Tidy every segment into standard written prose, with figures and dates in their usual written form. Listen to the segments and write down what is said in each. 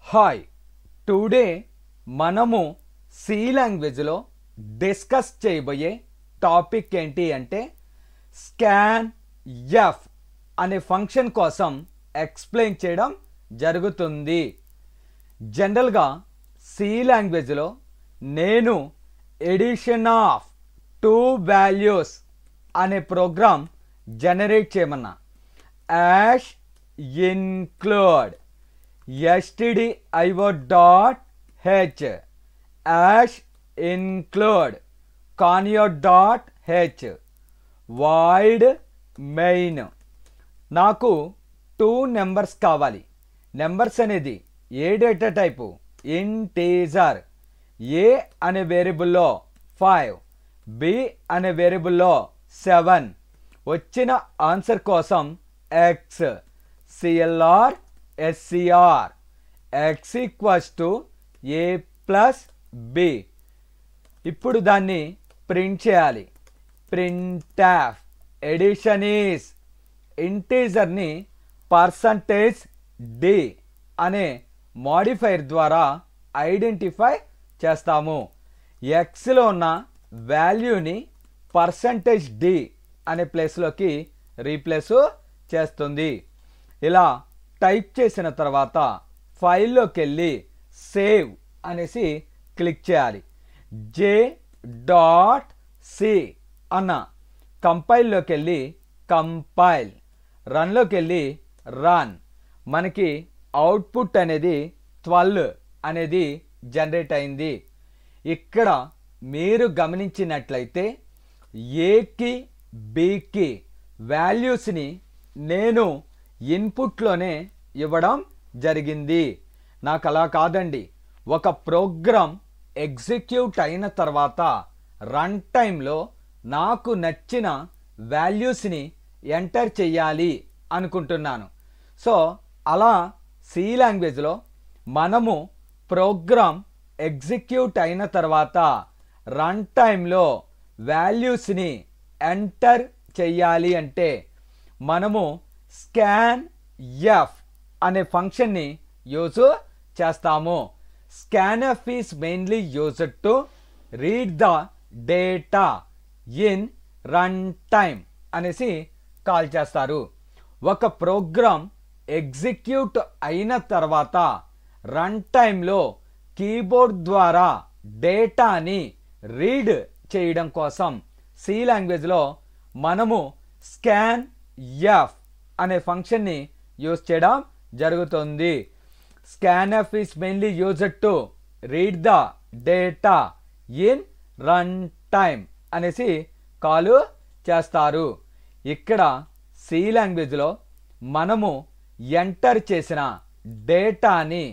Hi today మనము C లాంగ్వేజ్లో discuss చేయబోయే టాపిక్ ఏంటి అంటే స్కాన్ ఎఫ్ అనే ఫంక్షన్ కోసం ఎక్స్ప్లెయిన్ చేయడం జరుగుతుంది. జనరల్గా సి లాంగ్వేజ్లో నేను ఎడిషన్ ఆఫ్ టూ వాల్యూస్ అనే ప్రోగ్రామ్ జనరేట్ చేయమన్నా. Hash include stdio.h hash include conio.h void main. నాకు 2 నెంబర్స్ కావాలి. నెంబర్స్ అనేది ఏ డేటా టైపు ఇంటీజర్. ఏ అనే వేరియబుల్లో 5, బి అనే వేరియబుల్లో 7. వచ్చిన ఆన్సర్ కోసం X CLR SCR x equals to a plus b. ఇప్పుడు దాన్ని ప్రింట్ చేయాలి. ప్రింట్ఎఫ్ ఎడిషన్ ఈస్ ఇంటీజర్ని %d అనే మోడిఫైర్ ద్వారా ఐడెంటిఫై చేస్తాము. ఎక్స్లో ఉన్న వాల్యూని %d అనే ప్లేస్లోకి రీప్లేస్ చేస్తుంది. ఇలా టైప్ చేసిన తర్వాత ఫైల్లోకి వెళ్ళి సేవ్ అనేసి క్లిక్ చేయాలి. j.c అన్న కంపైల్లోకి వెళ్ళి కంపైల్, రన్లోకి వెళ్ళి రన్. మనకి అవుట్పుట్ అనేది 12 అనేది జనరేట్ అయింది. ఇక్కడ మీరు గమనించినట్లయితే ఏకి బికి వాల్యూస్ని నేను ఇన్పుట్లోనే ఇవ్వడం జరిగింది. నాకు అలా కాదండి, ఒక ప్రోగ్రామ్ ఎగ్జిక్యూట్ అయిన తర్వాత రన్ టైంలో నాకు నచ్చిన వాల్యూస్ని ఎంటర్ చేయాలి అనుకుంటున్నాను. సో అలా సి లాంగ్వేజ్లో మనము ప్రోగ్రామ్ ఎగ్జిక్యూట్ అయిన తర్వాత రన్ టైంలో వాల్యూస్ని ఎంటర్ చేయాలి అంటే మనము స్కాన్ ఎఫ్ అనే ఫంక్షన్ని యూజ్ చేస్తాము. Scanf is mainly used to read the data in run time అనేసి కాల్ చేస్తారు. ఒక ప్రోగ్రామ్ ఎగ్జిక్యూట్ అయిన తర్వాత రన్ టైంలో కీబోర్డ్ ద్వారా డేటాని రీడ్ చేయడం కోసం సి లాంగ్వేజ్లో మనము స్కాన్ ఎఫ్ అనే ఫంక్షన్ని యూజ్ చేయడం జరుగుతుంది. Scanf is mainly used to read the data in run time అనేసి కాల్ చేస్తారు. ఇక్కడ సి లాంగ్వేజ్లో మనము ఎంటర్ చేసిన డేటాని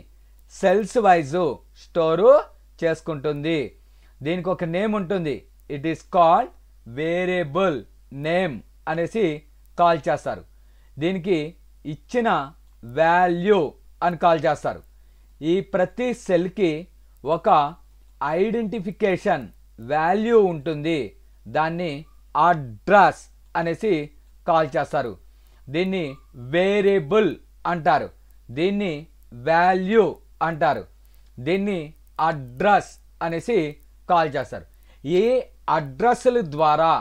సెల్స్ వైజు స్టోరు చేసుకుంటుంది. దీనికి ఒక నేమ్ ఉంటుంది. It is called variable name అనేసి కాల్ చేస్తారు. దీనికి ఇచ్చిన వాల్యూ అని కాల్ చేస్తారు. ఈ ప్రతి సెల్కి ఒక ఐడెంటిఫికేషన్ వాల్యూ ఉంటుంది. దాన్ని అడ్రస్ అనేసి కాల్ చేస్తారు. దీన్ని వేరియబుల్ అంటారు, దీన్ని వాల్యూ అంటారు, దీన్ని అడ్రస్ అనేసి కాల్ చేస్తారు. ఈ అడ్రస్ల ద్వారా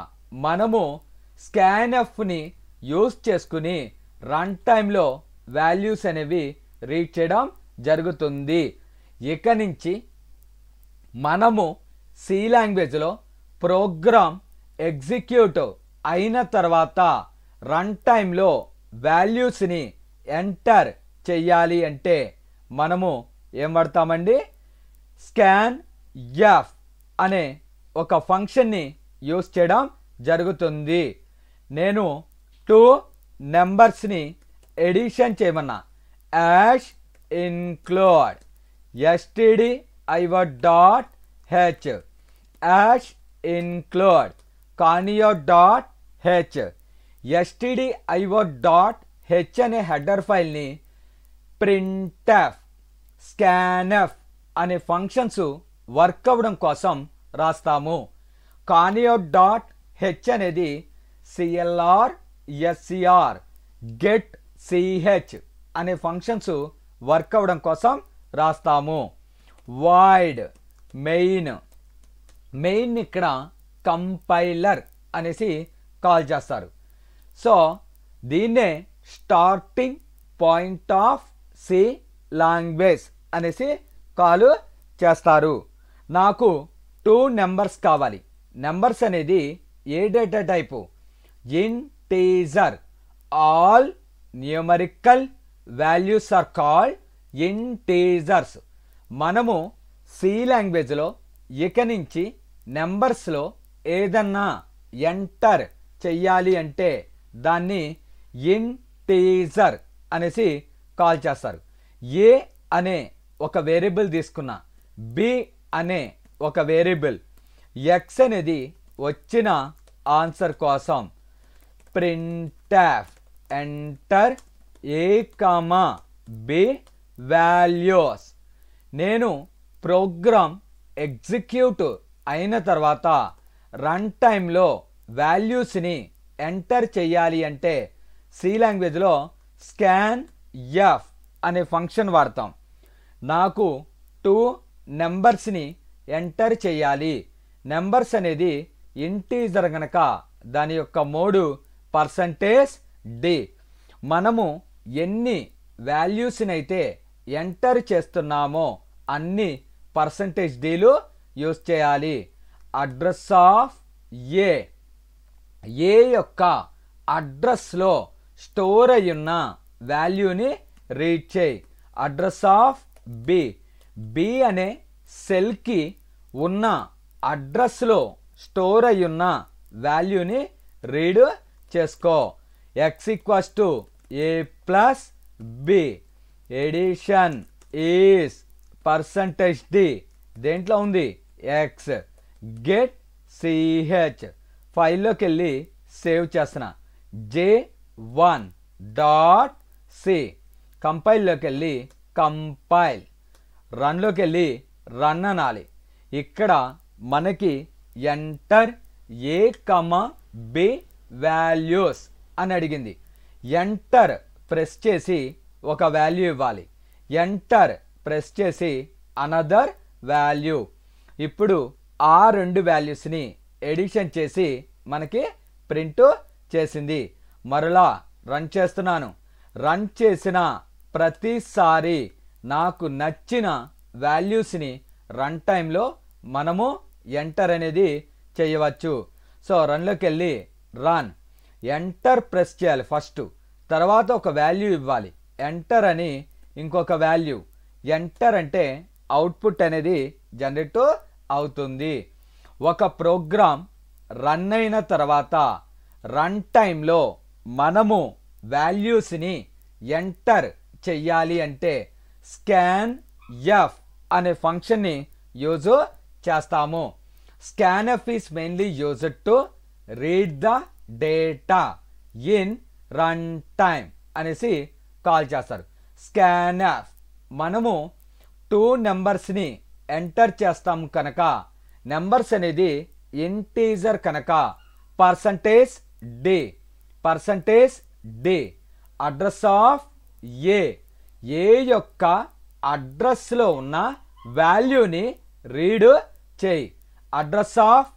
మనము స్కాన్ఎఫ్ని యూజ్ చేసుకుని రన్ టైంలో వాల్యూస్ అనేవి రీడ్ చేయడం జరుగుతుంది. ఇక నుంచి మనము సి లాంగ్వేజ్లో ప్రోగ్రామ్ ఎగ్జిక్యూట్ అయిన తర్వాత రన్ టైంలో వాల్యూస్ని ఎంటర్ చెయ్యాలి అంటే మనము ఏం వాడతామండి, స్కాన్ ఎఫ్ అనే ఒక ఫంక్షన్ని యూజ్ చేయడం జరుగుతుంది. నేను 2 నెంబర్స్ని ఎడిషన్ చేయమన్నా. Hash include stdio.h hash include conio.h. stdio.h అనే హెడర్ ఫైల్ని ప్రింట్ఎఫ్ స్కాన్ఎఫ్ అనే ఫంక్షన్స్ వర్క్ అవ్వడం కోసం రాస్తాము. conio.h అనేది సిఎల్ఆర్ SCR గెట్ ch అనే ఫంక్షన్స్ వర్క్ అవ్వడం కోసం రాస్తాము. వాయిడ్ మెయిన్ ఇక్కడ కంపైలర్ అనేసి కాల్ చేస్తారు. సో దీన్నే starting point of C language అనేసి కాల్ చేస్తారు. నాకు 2 నెంబర్స్ కావాలి. నెంబర్స్ అనేది ఏ data type? Integer. All numerical values are called integers. మనము సి లాంగ్వేజ్లో ఇక నుంచి నెంబర్స్లో ఏదన్నా ఎంటర్ చెయ్యాలి అంటే దాన్ని ఇంటీజర్ అనేసి కాల్ చేస్తారు. ఏ అనే ఒక వేరియబుల్ తీసుకున్నా, బి అనే ఒక వేరియబుల్, ఎక్స్ అనేది వచ్చిన ఆన్సర్ కోసం printf enter A comma B values. నేను ప్రోగ్రామ్ ఎగ్జిక్యూట్ అయిన తర్వాత రన్ టైంలో వాల్యూస్ని ఎంటర్ చేయాలి అంటే సి లాంగ్వేజ్లో స్కాన్ ఎఫ్ అనే ఫంక్షన్ వాడతాం. నాకు 2 నెంబర్స్ని ఎంటర్ చేయాలి. నెంబర్స్ అనేది ఇంటీజర్ గనక దాని యొక్క మోడు %d. మనము ఎన్ని వాల్యూస్ని అయితే ఎంటర్ చేస్తున్నామో అన్ని %dలు యూజ్ చేయాలి. అడ్రస్ ఆఫ్ ఏ యొక్క అడ్రస్లో స్టోర్ అయ్యున్న వాల్యూని రీడ్ చేయి. అడ్రస్ ఆఫ్ బి అనే సెల్కి ఉన్న అడ్రస్లో స్టోర్ అయ్యున్న వాల్యూని రీడ్ చేసుకో. x = a + b. Edition is %d. దేంట్లో ఉంది? x. Get ch. ఫైల్లోకి వెళ్ళి సేవ్ చేస్తున్నా. j1.c. కంపైల్లోకి వెళ్ళి కంపైల్. రన్లోకి వెళ్ళి రన్ అనాలి. ఇక్కడ మనకి enter A comma B values అని అడిగింది. ఎంటర్ ప్రెస్ చేసి ఒక వాల్యూ ఇవ్వాలి. ఎంటర్ ప్రెస్ చేసి అనదర్ వాల్యూ. ఇప్పుడు ఆ 2 వాల్యూస్ని ఎడిషన్ చేసి మనకి ప్రింట్ చేసింది. మరలా రన్ చేస్తున్నాను. రన్ చేసిన ప్రతిసారి నాకు నచ్చిన వాల్యూస్ని రన్ టైంలో మనము ఎంటర్ అనేది చేయవచ్చు. సో రన్లోకి వెళ్ళి రన్. ఎంటర్ ప్రెస్ చేయాలి ఫస్ట్. తర్వాత ఒక వాల్యూ ఇవ్వాలి. ఎంటర్ అని ఇంకొక వాల్యూ. ఎంటర్ అంటే అవుట్పుట్ అనేది జనరేట్ అవుతుంది. ఒక ప్రోగ్రామ్ రన్ అయిన తర్వాత రన్ టైంలో మనము వాల్యూస్ని ఎంటర్ చెయ్యాలి అంటే స్కాన్ ఎఫ్ అనే ఫంక్షన్ని యూజ్ చేస్తాము. scanf is mainly used to read the data in runtime అనేసి కాల్ చేస్తారు. scanf మనము 2 నెంబర్స్ని ఎంటర్ చేస్తాం కనుక నెంబర్స్ అనేది ఇంటీజర్ కనుక %d అడ్రస్ ఆఫ్ ఏ యొక్క అడ్రస్లో ఉన్న వాల్యూని రీడ్ చేయి. అడ్రస్ ఆఫ్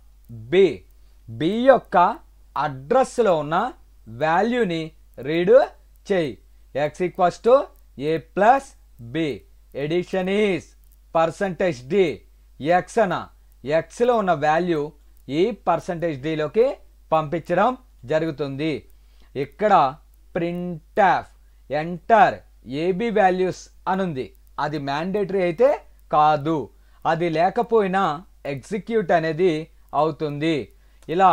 బి యొక్క అడ్రస్లో ఉన్న వాల్యూని రీడ్ చేయి. x = a + b. Edition is %d. ఎక్స్లో ఉన్న వాల్యూ ఈ %dలోకి పంపించడం జరుగుతుంది. ఇక్కడ ప్రింట్ఎఫ్ ఎంటర్ ఏబి వాల్యూస్ అనుంది. అది మ్యాండేటరీ అయితే కాదు. అది లేకపోయినా ఎగ్జిక్యూట్ అనేది అవుతుంది. ఇలా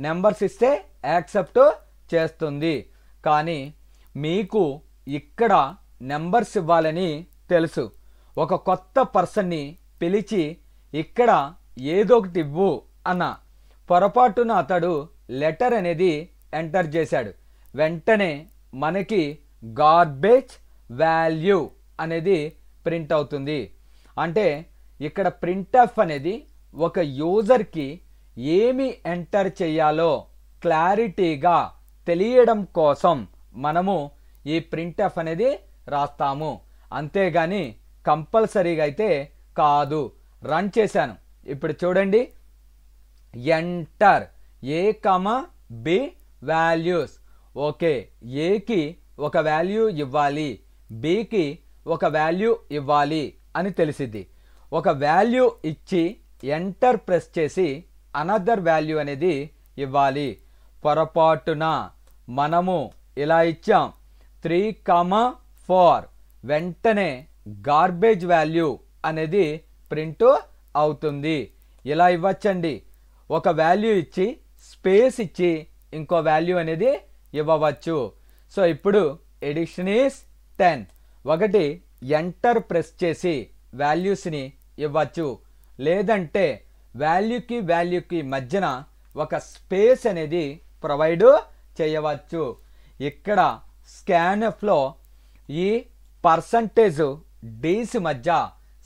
నెంబర్స్ ఇస్తే యాక్సెప్ట్ చేస్తుంది. కానీ మీకు ఇక్కడ నెంబర్స్ ఇవ్వాలని తెలుసు. ఒక కొత్త పర్సన్ని పిలిచి ఇక్కడ ఏదో ఒకటి ఇవ్వు అన్న పొరపాటున అతడు లెటర్ అనేది ఎంటర్ చేశాడు. వెంటనే మనకి గార్బేజ్ వాల్యూ అనేది ప్రింట్ అవుతుంది. అంటే ఇక్కడ ప్రింట్ఎఫ్ అనేది ఒక యూజర్కి ఏమి ఎంటర్ చేయాలో క్లారిటీగా తెలియడం కోసం మనము ఈ ప్రింట్ఎఫ్ అనేది రాస్తాము. అంతేగాని కంపల్సరీగా అయితే కాదు. రన్ చేశాను. ఇప్పుడు చూడండి, enter A comma B values. Okay, ఏకి ఒక వాల్యూ ఇవ్వాలి, బికి ఒక వాల్యూ ఇవ్వాలి అని తెలిసిద్ది. ఒక వాల్యూ ఇచ్చి ఎంటర్ ప్రెస్ చేసి అనదర్ వాల్యూ అనేది ఇవ్వాలి. పొరపాటున మనము ఇలా ఇచ్చాం 3,4, వెంటనే గార్బేజ్ వాల్యూ అనేది ప్రింట్ అవుతుంది. ఇలా ఇవ్వచ్చండి. ఒక వాల్యూ ఇచ్చి స్పేస్ ఇచ్చి ఇంకో వాల్యూ అనేది ఇవ్వవచ్చు. సో ఇప్పుడు ఎడిషన్ ఈస్ 10. ఒకటి ఎంటర్ ప్రెస్ చేసి వాల్యూస్ని ఇవ్వచ్చు, లేదంటే వాల్యూకి మధ్యన ఒక స్పేస్ అనేది ప్రొవైడ్ చేయవచ్చు. ఇక్కడ స్కాన్ఎఫ్లో ఈ పర్సంటేజ్ డీస్ మధ్య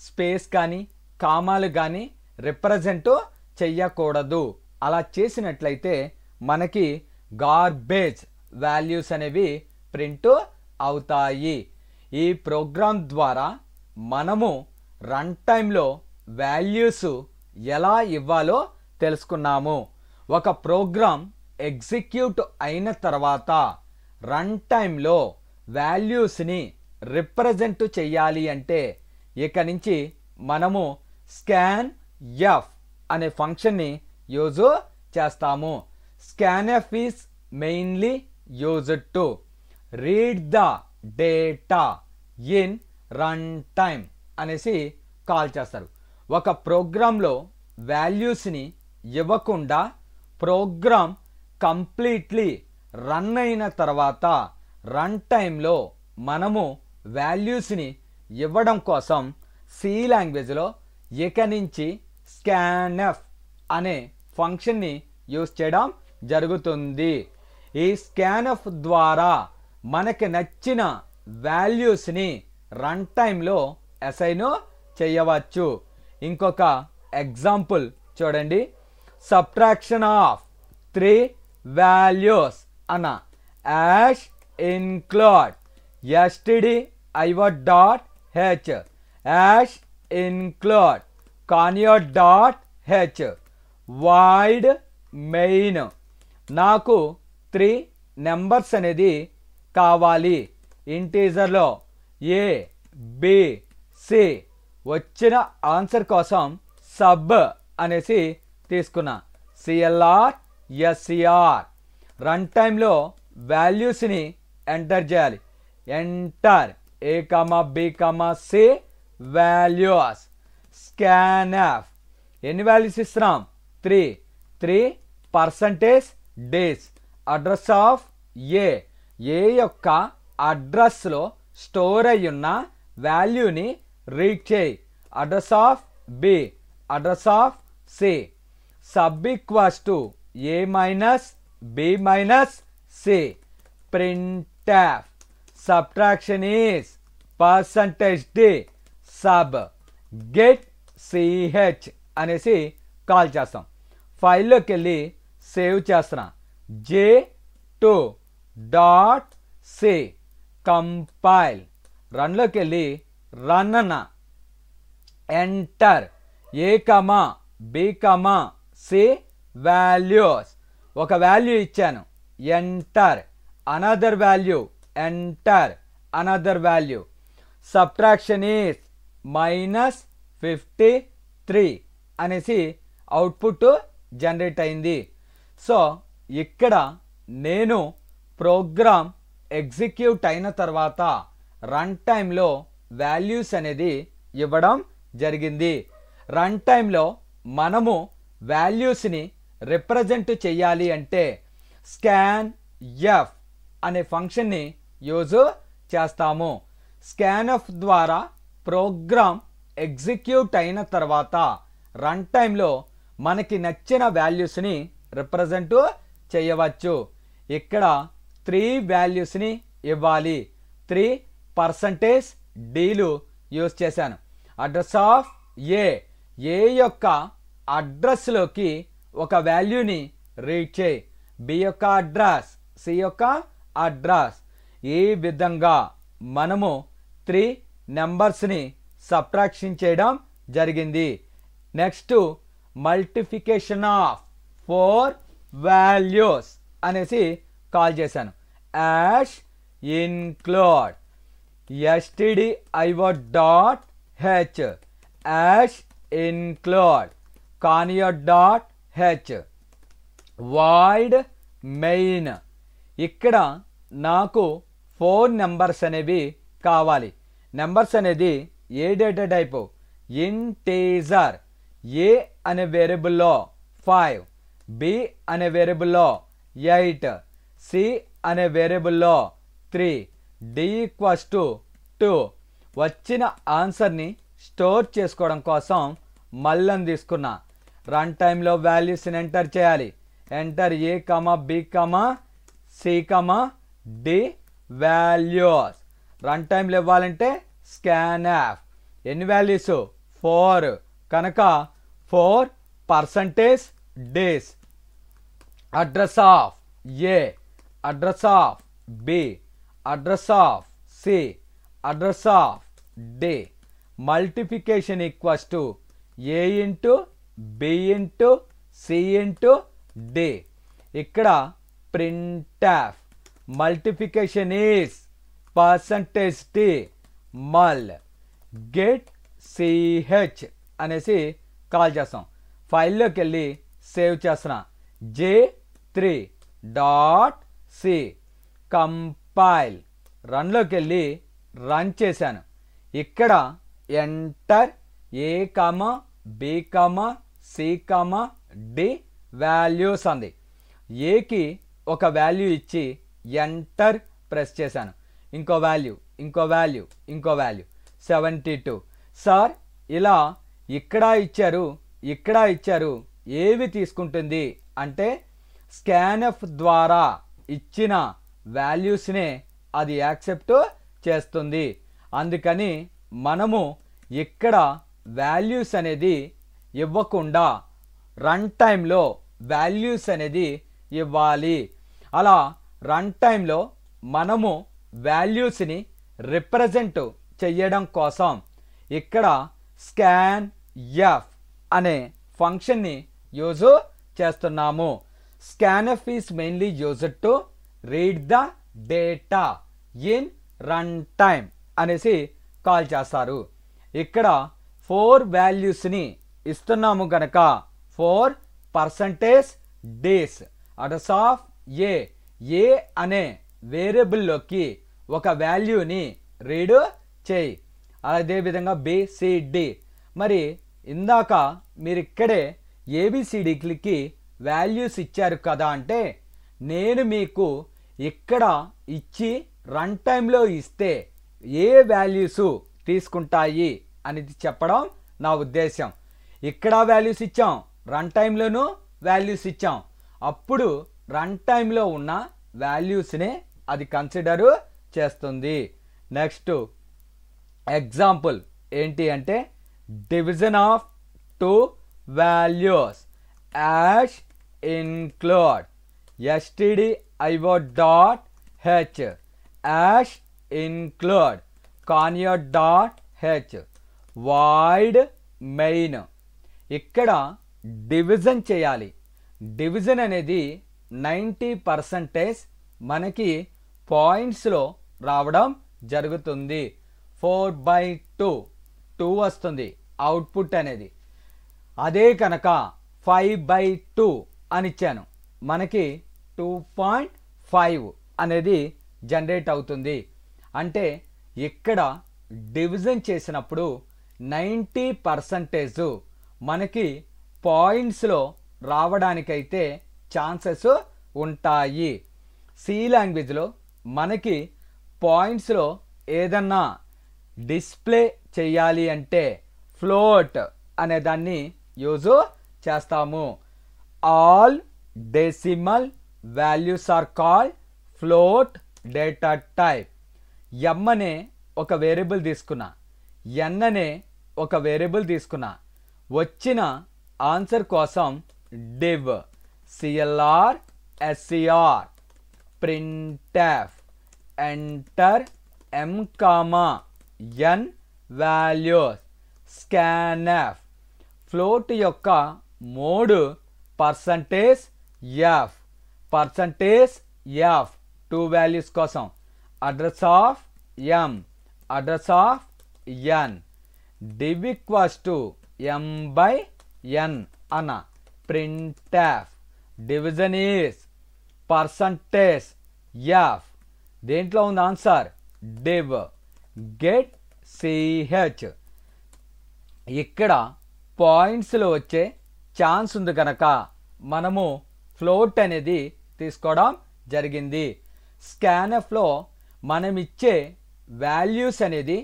స్పేస్ కానీ కామాలు కానీ రిప్రజెంట్ చెయ్యకూడదు. అలా చేసినట్లయితే మనకి గార్బేజ్ వాల్యూస్ అనేవి ప్రింట్ అవుతాయి. ఈ ప్రోగ్రామ్ ద్వారా మనము రన్ టైంలో వాల్యూస్ ఎలా ఇవ్వాలో తెలుసుకున్నాము. ఒక ప్రోగ్రామ్ ఎగ్జిక్యూట్ అయిన తర్వాత రన్ టైంలో వాల్యూస్ని రిప్రజెంట్ చేయాలి అంటే ఇక నుంచి మనము స్కాన్ ఎఫ్ అనే ఫంక్షన్ని యూజ్ చేస్తాము. Scanf is mainly used to read the data in run time అనేసి కాల్ చేస్తారు. ఒక ప్రోగ్రాంలో వాల్యూస్ని ఇవ్వకుండా ప్రోగ్రామ్ కంప్లీట్లీ రన్ అయిన తర్వాత రన్ టైంలో మనము వాల్యూస్ని ఇవ్వడం కోసం సి లాంగ్వేజ్లో ఇక నుంచి స్కాన్ఎఫ్ అనే ఫంక్షన్ని యూజ్ చేయడం జరుగుతుంది. ఈ స్కాన్ఎఫ్ ద్వారా మనకి నచ్చిన వాల్యూస్ని రన్ టైంలో అసైన్ చేయవచ్చు. ఇంకొక ఎగ్జాంపుల్ చూడండి, సబ్ట్రాక్షన్ ఆఫ్ 3 వాల్యూస్ అన్న hash include stdio.h hash include conio.h void main. నాకు 3 నెంబర్స్ అనేది కావాలి. ఇంటీజర్లో ఏ బి సి. వచ్చిన ఆన్సర్ కోసం సబ్ అనేసి తీసుకున్నా, సిఎల్ఆర్ ఎస్సిఆర్. రన్ టైంలో వాల్యూస్ని ఎంటర్ చేయాలి. Enter A comma B comma C values. Scanf ఎన్ని వాల్యూస్ ఇస్తున్నాం? 3 percentage Ds. Address of A యొక్క అడ్రస్లో స్టోర్ అయ్యున్న వాల్యూని రీడ్ చేయి. Address of B, address of C. Sub equals to A minus B minus C. Printf subtraction is percentage D sub get C H అనేసి call చేస్తాం. ఫైల్లోకి వెళ్ళి సేవ్ చేస్తున్నా. j2.c compile. రన్లోకి వెళ్ళి రన్ అన్న. Enter A comma B comma C values. ఒక value ఇచ్చాను, enter another value, enter another value. Subtraction is -53 అనేసి అవుట్పుట్ జనరేట్ అయింది. సో ఇక్కడ నేను ప్రోగ్రామ్ ఎగ్జిక్యూట్ అయిన తర్వాత రన్ టైంలో వాల్యూస్ అనేది ఇవ్వడం జరిగింది. రన్ టైంలో మనము వాల్యూస్ని రిప్రజెంట్ చేయాలి అంటే స్కాన్ ఎఫ్ అనే ఫంక్షన్ని యూజ్ చేస్తాము. స్కాన్ఎఫ్ ద్వారా ప్రోగ్రామ్ ఎగ్జిక్యూట్ అయిన తర్వాత రన్ టైంలో మనకి నచ్చిన వాల్యూస్ని రిప్రజెంట్ చేయవచ్చు. ఇక్కడ 3 వాల్యూస్ని ఇవ్వాలి. 3% డీలు యూజ్ చేశాను. అడ్రస్ ఆఫ్ ఏ యొక్క అడ్రస్లోకి ఒక వాల్యూని రీడ్ చేయి. బి యొక్క అడ్రస్, సి యొక్క అడ్రస్. ఈ విధంగా మనము 3 నెంబర్స్ని సబ్ట్రాక్షన్ చేయడం జరిగింది. నెక్స్ట్ మల్టిప్లికేషన్ ఆఫ్ 4 వాల్యూస్ అనేసి కాల్ చేశాను. Ash include stdio.h hash include conio.h void main. ఇక్కడ నాకు 4 నెంబర్స్ అనేవి కావాలి. నెంబర్స్ అనేది ఏ డేటా టైపు? ఇంటీజర్. ఏ అనే వేరియబుల్లో 5, బి అనే వేరియబుల్లో 8, సి అనే వేరియబుల్లో 3, డి ఈక్వల్స్ టు 2. వచ్చిన ఆన్సర్ని స్టోర్ చేసుకోవడం కోసం మళ్ళీ తీసుకున్నా. రన్ టైంలో వాల్యూస్ని ఎంటర్ చేయాలి. Enter A comma B comma C comma D values. Run టైంలో ఇవ్వాలంటే స్కాన్ఎఫ్. ఎన్ని వాల్యూస్? 4 కనుక 4% Ds. Address of A, address of B, address of C, address of D. Multiplication equals to A into B into C into D. ఇక్కడ printf multiplication is %t mul get ch అనేసి call చేస్తాం. ఫైల్లోకి వెళ్ళి save చేస్తున్నా. j3.c compile. రన్లోకి వెళ్ళి run చేశాను. ఇక్కడ enter A comma B comma C comma D values అంది. ఏకి ఒక వాల్యూ ఇచ్చి ఎంటర్ ప్రెస్ చేశాను. ఇంకో వాల్యూ, ఇంకో వాల్యూ, ఇంకో వాల్యూ 72. సార్ ఇలా ఇక్కడ ఇచ్చారు, ఇక్కడ ఇచ్చారు, ఏవి తీసుకుంటుంది అంటే స్కాన్ఎఫ్ ద్వారా ఇచ్చిన వాల్యూస్నే అది యాక్సెప్ట్ చేస్తుంది. అందుకని మనము ఇక్కడ వాల్యూస్ అనేది ఇవ్వకుండా రన్ టైంలో వాల్యూస్ అనేది ఇవ్వాలి. అలా రన్ టైంలో మనము వాల్యూస్ని రిప్రజెంట్ చేయడం కోసం ఇక్కడ స్కాన్ ఎఫ్ అనే ఫంక్షన్ని యూజ్ చేస్తున్నాము. Scanf is mainly used to read the data in run time అనేసి కాల్ చేస్తారు. ఇక్కడ 4 వాల్యూస్ని ఇస్తున్నాము కనుక 4% డేస్. అడ్రస్ ఆఫ్ ఏ, ఏ అనే వేరియబుల్లోకి ఒక వాల్యూని రీడ్ చేయి. అదేవిధంగా బిసిడి. మరి ఇందాక మీరు ఇక్కడే ఏబిసిడికి వాల్యూస్ ఇచ్చారు కదా అంటే నేను మీకు ఇక్కడ ఇచ్చి రన్ టైంలో ఇస్తే ఏ వాల్యూస్ తీసుకుంటాయి అనేది చెప్పడం నా ఉద్దేశం. ఇక్కడ వాల్యూస్ ఇచ్చాం, రన్ టైంలోనూ వాల్యూస్ ఇచ్చాం. అప్పుడు రన్ టైంలో ఉన్న వాల్యూస్నే అది కన్సిడర్ చేస్తుంది. నెక్స్ట్ ఎగ్జాంపుల్ ఏంటి అంటే division of 2 values. Ash include stdio.h hash include conio.h void main. ఇక్కడ డివిజన్ చేయాలి. డివిజన్ అనేది 90% మనకి పాయింట్స్లో రావడం జరుగుతుంది. 4/2 2 వస్తుంది అవుట్పుట్ అనేది. అదే కనుక 5/2 అని ఇచ్చాను, మనకి 2.5 అనేది జనరేట్ అవుతుంది. అంటే ఇక్కడ డివిజన్ చేసినప్పుడు 90% మనకి పాయింట్స్లో రావడానికైతే ఛాన్సెస్ ఉంటాయి. సి లాంగ్వేజ్లో మనకి పాయింట్స్లో ఏదన్నా డిస్ప్లే చేయాలి అంటే ఫ్లోట్ అనే దాన్ని యూజ్ చేస్తాము. All decimal values are called float data type. M అనే ఒక వేరియబుల్ తీసుకున్నా, ఎన్ అనే ఒక వేరియబుల్ తీసుకున్నా. వచ్చిన ఆన్సర్ కోసం div CLR SCR printf enter M comma N values. Scanf float యొక్క mode percentage F. Percentage F 2 values కోసం. Address of M, address of N. div equals to m by n అన్న. printf division is percentage f. దేంట్లో ఉంది answer? div get ch. ఇక్కడ పాయింట్స్లో వచ్చే chance ఉంది కనుక మనము ఫ్లోట్ అనేది తీసుకోవడం జరిగింది. స్కాన్ఎఫ్లో మనం ఇచ్చే వాల్యూస్ అనేది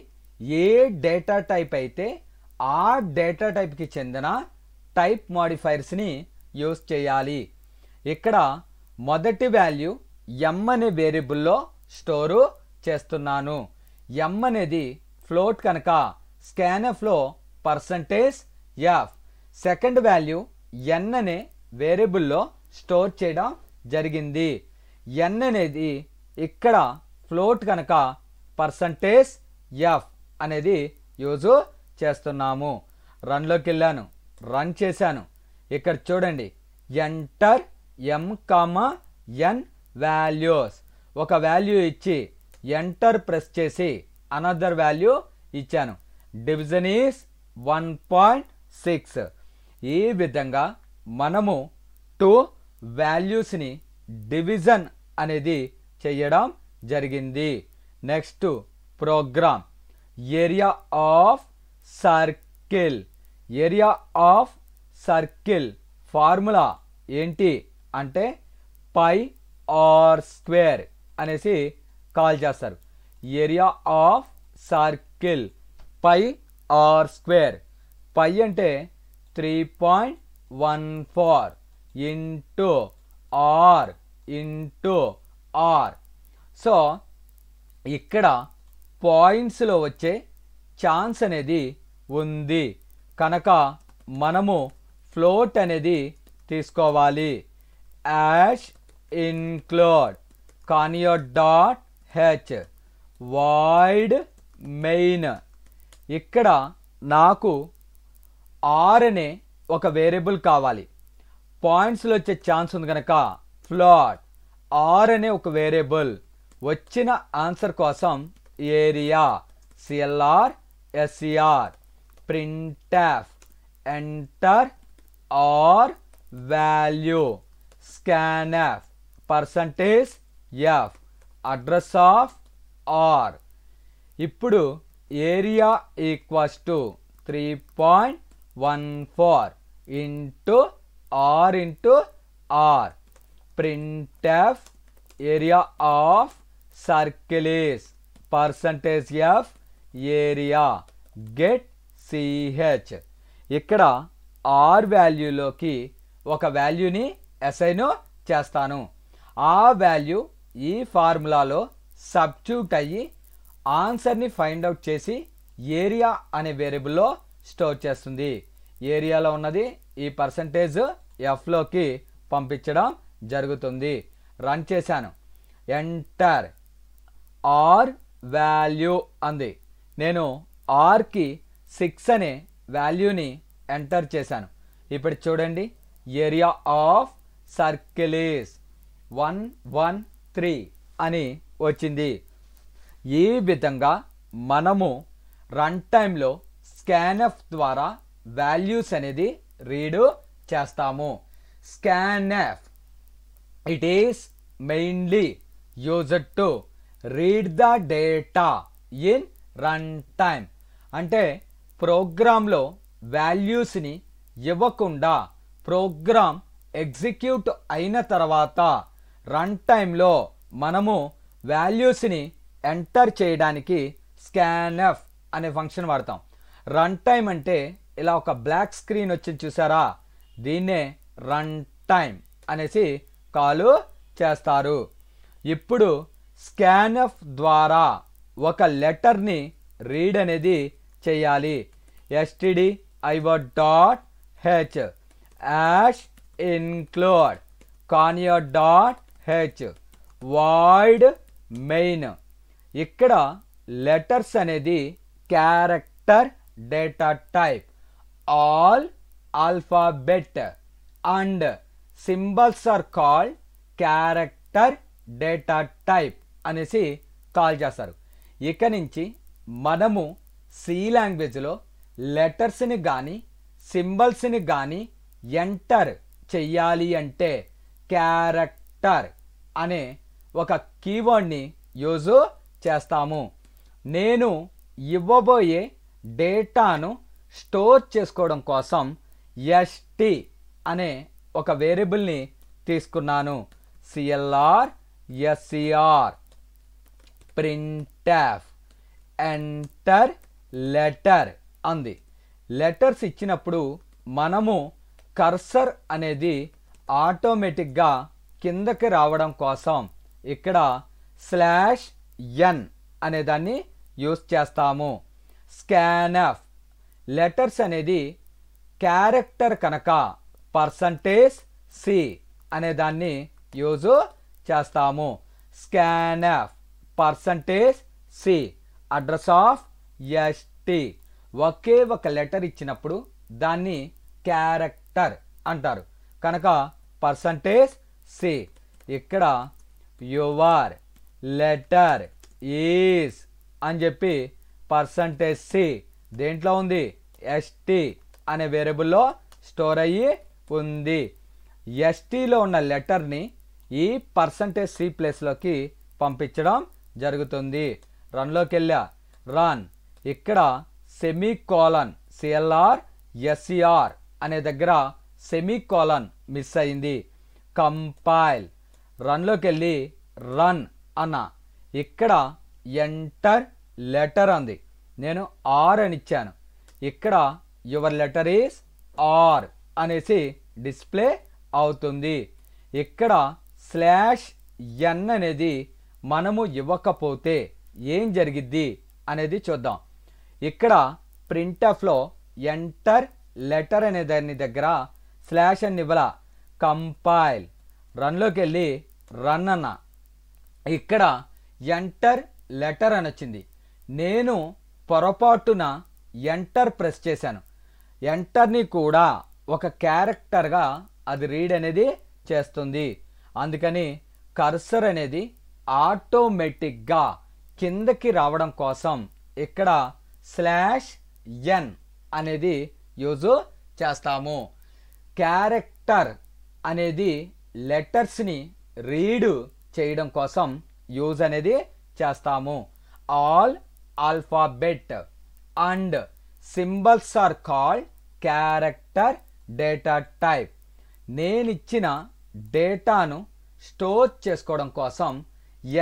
ఏ డేటా టైప్ అయితే ఆ డేటా టైప్కి చెందిన టైప్ మాడిఫైర్స్ని యూస్ చేయాలి. ఇక్కడ మొదటి వాల్యూ ఎం అనే వేరియబుల్లో స్టోరు చేస్తున్నాను. ఎం అనేది ఫ్లోట్ కనుక స్కాన్ఎఫ్లో పర్సంటేజ్ ఎఫ్. సెకండ్ వాల్యూ ఎన్ అనే వేరియబుల్లో స్టోర్ చేయడం జరిగింది. ఎన్ అనేది ఇక్కడ ఫ్లోట్ కనుక పర్సంటేజ్ ఎఫ్ అనేది యూజ్ చేస్తున్నాము. రన్లోకి వెళ్ళాను, రన్ చేశాను. ఇక్కడ చూడండి, enter M comma N values. ఒక వాల్యూ ఇచ్చి ఎంటర్ ప్రెస్ చేసి అనదర్ వాల్యూ ఇచ్చాను. Division is 1.6. ఈ విధంగా మనము 2 వాల్యూస్ని డివిజన్ అనేది చేయడం జరిగింది. Next program. Area of circle. Area of circle formula ఏంటి అంటే పై ఆర్ స్క్వేర్ అనేసి కాల్ చేస్తారు. Area of circle pi R square. Pi అంటే 3.14 into R into R. So ఇక్కడ పాయింట్స్లో వచ్చే ఛాన్స్ అనేది ఉంది కనుక మనము ఫ్లోట్ అనేది తీసుకోవాలి. Hash include conio dot H void main. ఇక్కడ నాకు ఆర్ అనే ఒక వేరియబుల్ కావాలి. పాయింట్స్లో వచ్చే ఛాన్స్ ఉంది కనుక ఫ్లోట్ ఆర్ అనే ఒక వేరియబుల్. వచ్చిన ఆన్సర్ కోసం area CLR SCR. Printf enter R value. Scanf percentage F address of R. ఇప్పుడు area equals to 3.14 into R into R. Printf area of circle is percentage F area get CH. ఇక్కడ R వాల్యూలోకి ఒక వాల్యూని assign చేస్తాను. ఆ value ఈ ఫార్ములాలో substitute అయ్యి ఆన్సర్ని ఫైండ్ అవుట్ చేసి ఏరియా అనే వేరియబుల్లో స్టోర్ చేస్తుంది. ఏరియాలో ఉన్నది ఈ పర్సంటేజ్ ఎఫ్లోకి పంపించడం జరుగుతుంది. రన్ చేశాను. ఎంటర్ ఆర్ వాల్యూ అంది. నేను ఆర్కి 6 అనే వాల్యూని ఎంటర్ చేశాను. ఇప్పుడు చూడండి, ఏరియా ఆఫ్ సర్కిల్ ఈస్ 113 అని వచ్చింది. ఈ విధంగా మనము రన్ టైంలో స్కాన్ఎఫ్ ద్వారా వాల్యూస్ అనేది రీడ్ చేస్తాము. Scanf it is mainly used to read the data in run time. అంటే ప్రోగ్రాంలో వాల్యూస్ని ఇవ్వకుండా ప్రోగ్రామ్ ఎగ్జిక్యూట్ అయిన తర్వాత రన్ టైంలో మనము వాల్యూస్ని ఎంటర్ చేయడానికి స్కాన్ఎఫ్ అనే ఫంక్షన్ వాడతాం. రన్ టైం అంటే ఇలా ఒక బ్లాక్ స్క్రీన్ వచ్చింది చూసారా, దీన్నే రన్ టైం అనేసి కాల్ చేస్తారు. ఇప్పుడు స్కాన్ఎఫ్ ద్వారా ఒక లెటర్ని రీడ్ అనేది చేయాలి. stdio dot H hash include conio dot H void main. ఇక్కడ లెటర్స్ అనేది character character data type. All alphabet and symbols are called character data type అనేసి కాల్ చేస్తారు. ఇక నుంచి మనము సి లాంగ్వేజ్లో లెటర్స్ని కానీ సింబల్స్ని కానీ ఎంటర్ చెయ్యాలి అంటే క్యారెక్టర్ అనే ఒక కీవర్డ్ని యూజ్ చేస్తాము. నేను ఇవ్వబోయే డేటాను స్టోర్ చేసుకోవడం కోసం ఎస్టి అనే ఒక వేరియబుల్ని తీసుకున్నాను. CLR SCR printf enter letter అంది. లెటర్స్ ఇచ్చినప్పుడు మనము కర్సర్ అనేది ఆటోమేటిక్గా కిందకి రావడం కోసం ఇక్కడ /n అనే దాన్ని యూస్ చేస్తాము. స్కాన్ఎఫ్ లెటర్స్ అనేది క్యారెక్టర్ కనుక %c అనే దాన్ని యూజ్ చేస్తాము. Scanf %c address of ST. ఒకే ఒక లెటర్ ఇచ్చినప్పుడు దాన్ని క్యారెక్టర్ అంటారు కనుక %c. ఇక్కడ యువర్ లెటర్ ఈజ్ అని చెప్పి %c దేంట్లో ఉంది, ఎస్టి అనే వేరియబుల్లో స్టోర్ అయ్యి ఉంది. ఎస్టీలో ఉన్న లెటర్ని ఈ %c ప్లేస్లోకి పంపించడం జరుగుతుంది. రన్లోకి వెళ్ళా, రన్. ఇక్కడ సెమీకోలన్ సిఎల్ఆర్ ఎస్సిఆర్ అనే దగ్గర సెమీకోలన్ మిస్ అయింది. కంపైల్ రన్లోకి వెళ్ళి రన్ అన్న. ఇక్కడ ఎంటర్ లెటర్ అంది, నేను ఆర్ అని ఇచ్చాను. ఇక్కడ యువర్ లెటర్ ఈస్ ఆర్ అనేసి డిస్ప్లే అవుతుంది. ఇక్కడ /n అనేది మనము ఇవ్వకపోతే ఏం జరిగిద్ది అనేది చూద్దాం. ఇక్కడ ప్రింట్ఎఫ్లో ఎంటర్ లెటర్ అనే దాని దగ్గర /n ఇవ్వాల. కంపైల్ రన్లోకి వెళ్ళి రన్ అన్న. ఇక్కడ ఎంటర్ లెటర్ అని వచ్చింది. నేను పొరపాటున ఎంటర్ ప్రెస్ చేశాను. ఎంటర్ని కూడా ఒక క్యారెక్టర్గా అది రీడ్ అనేది చేస్తుంది. అందుకని కర్సర్ అనేది ఆటోమేటిక్గా కిందకి రావడం కోసం ఇక్కడ /n అనేది యూజ్ చేస్తాము. క్యారెక్టర్ అనేది లెటర్స్ని రీడ్ చేయడం కోసం యూజ్ అనేది చేస్తాము. All alphabet and symbols are called character data type. నేనిచ్చిన డేటాను స్టోర్ చేసుకోవడం కోసం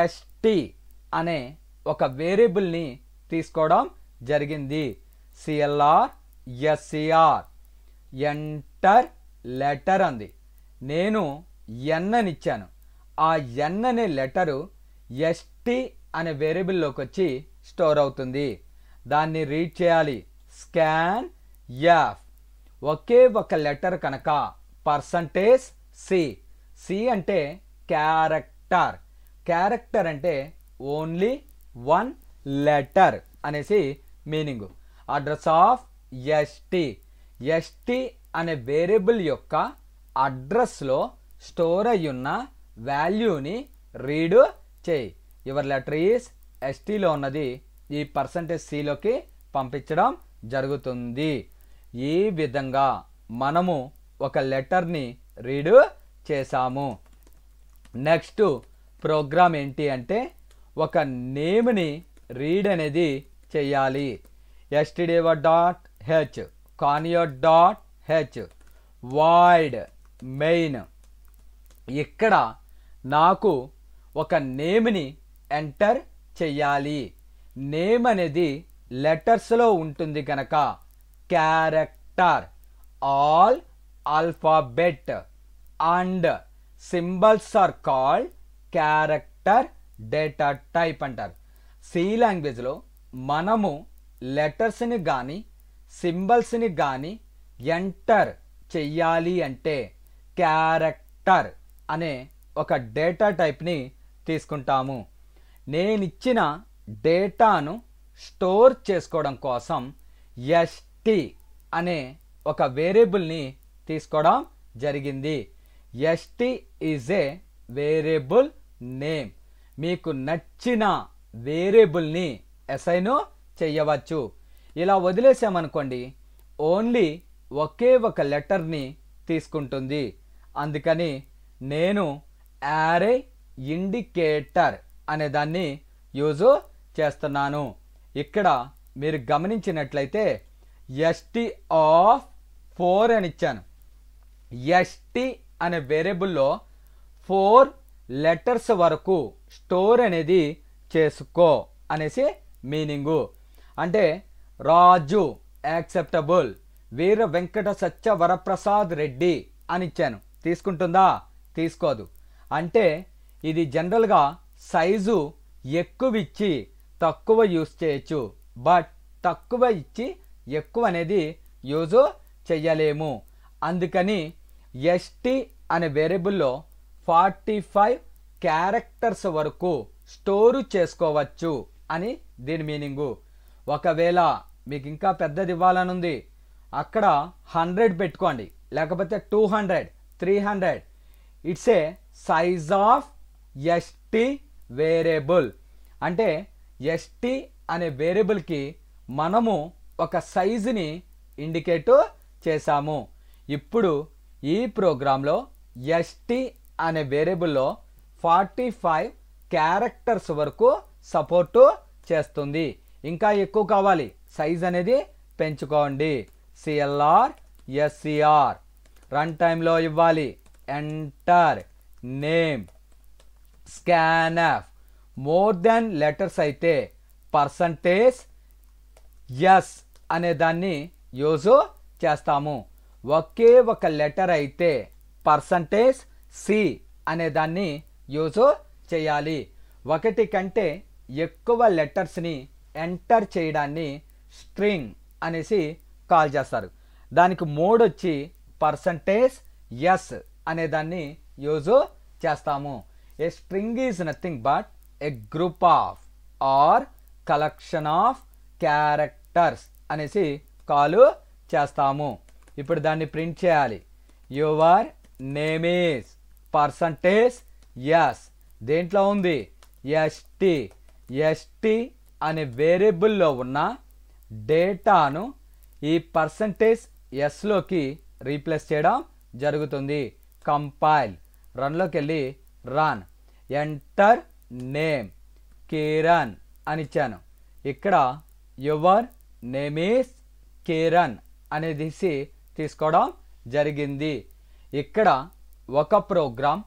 ఎస్టి అనే ఒక వేరియబుల్ని తీసుకోవడం జరిగింది. సిఎల్ఆర్ ఎస్సిఆర్ ఎంటర్ లెటర్ అంది. నేను n అని ఇచ్చాను. ఆ n అనే లెటరు ఎస్టి అనే వేరియబుల్లోకి వచ్చి స్టోర్ అవుతుంది. దాన్ని రీడ్ చేయాలి. స్కాన్ ఎఫ్ ఒకే ఒక లెటర్ కనుక %c. సి అంటే క్యారెక్టర్, క్యారెక్టర్ అంటే ఓన్లీ వన్ లెటర్ అనేసి meaning. Address of ST. ST అనే వేరియబుల్ యొక్క అడ్రస్లో స్టోర్ అయ్యున్న వాల్యూని రీడ్ చేయి. యువర్ లెటర్ ఈస్ ఎస్టీలో ఉన్నది ఈ %cలోకి పంపించడం జరుగుతుంది. ఈ విధంగా మనము ఒక లెటర్ని రీడ్ చేసాము. నెక్స్ట్ ప్రోగ్రామ్ ఏంటి అంటే ఒక నేమ్ని రీడ్ అనేది చేయాలి. stdio.h conio.h void main. ఇక్కడ నాకు ఒక నేమ్ని ఎంటర్ చెయ్యాలి. నేమ్ అనేది లెటర్స్లో ఉంటుంది కనుక character. All alphabet and symbols are called character data type అంటారు. సి లాంగ్వేజ్లో మనము లెటర్స్ని కానీ సింబల్స్ని కానీ ఎంటర్ చెయ్యాలి అంటే క్యారెక్టర్ అనే ఒక డేటా టైప్ని తీసుకుంటాము. నేనిచ్చిన డేటాను స్టోర్ చేసుకోవడం కోసం ఎస్టీ అనే ఒక వేరియబుల్ని తీసుకోవడం జరిగింది. ST is a variable name. మీకు నచ్చిన వేరియబుల్ని అసైన్ చేయవచ్చు. ఇలా వదిలేసామనుకోండి ఓన్లీ ఒకే ఒక లెటర్ని తీసుకుంటుంది. అందుకని నేను యారే ఇండికేటర్ అనే దాన్ని యూజ్ చేస్తున్నాను. ఇక్కడ మీరు గమనించినట్లయితే ఎస్టీ ఆఫ్ 4 అని ఇచ్చాను. ఎస్టీ అనే వేరియబుల్లో 4 లెటర్స్ వరకు స్టోర్ అనేది చేసుకో అనేసి మీనింగు. అంటే రాజు యాక్సెప్టబుల్, వీర వెంకట సత్య వరప్రసాద్ రెడ్డి అని ఇచ్చాను. తీసుకుంటుందా? తీసుకోదు. అంటే ఇది జనరల్గా సైజు ఎక్కువ ఇచ్చి తక్కువ యూజ్ చేయొచ్చు, బట్ తక్కువ ఇచ్చి ఎక్కువ అనేది యూజ్ చెయ్యలేము. అందుకని ఎస్టీ అనే వేరియబుల్లో 45 క్యారెక్టర్స్ వరకు స్టోరు చేసుకోవచ్చు అని దీని మీనింగు. ఒకవేళ మీకు ఇంకా పెద్దది ఇవ్వాలనుంది అక్కడ 100 పెట్టుకోండి, లేకపోతే 200, 300. It's a size of ST variable. అంటే ఎస్టీ అనే వేరియబుల్కి మనము ఒక సైజుని ఇండికేట్ చేశాము. ఇప్పుడు ఈ ప్రోగ్రాంలో ఎస్టీ అనే వేరియబుల్లో 45 క్యారెక్టర్స్ వరకు సపోర్టు చేస్తుంది. ఇంకా ఎక్కువ కావాలి, సైజ్ అనేది పెంచుకోండి. సిఎల్ఆర్ ఎస్సిఆర్ రన్ టైంలో ఇవ్వాలి. Enter name. Scanf more than letters అయితే పర్సంటేజ్ ఎస్ అనే దాన్ని యూజ్ చేస్తాము. ఒకే ఒక లెటర్ అయితే పర్సంటేజ్ సి అనే దాన్ని యూజ్ చేయాలి. ఒకటి కంటే ఎక్కువ లెటర్స్ని ఎంటర్ చేయడాన్ని స్ట్రింగ్ అనేసి కాల్ చేస్తారు. దానికి మోడ్ వచ్చి పర్సంటేజ్ ఎస్ అనే దాన్ని యూజ్ చేస్తాము. A string is nothing but a group of or collection of characters అనేసి కాల్ చేస్తాము. ఇప్పుడు దాన్ని ప్రింట్ చేయాలి. Your name is percentage S. దేంట్లో ఉంది? ఎస్టీ. ఎస్టీ అనే వేరియబుల్లో ఉన్న డేటాను ఈ పర్సంటేజ్ ఎస్లోకి రీప్లేస్ చేయడం జరుగుతుంది. కంపైల్. రన్లోకి వెళ్ళి రన్. ఎంటర్ నేమ్ కిరణ్ అని ఇచ్చాను. ఇక్కడ యువర్ నేమ్ ఈజ్ కిరణ్ అనేది తీసుకోవడం జరిగింది. ఇక్కడ ఒక ప్రోగ్రామ్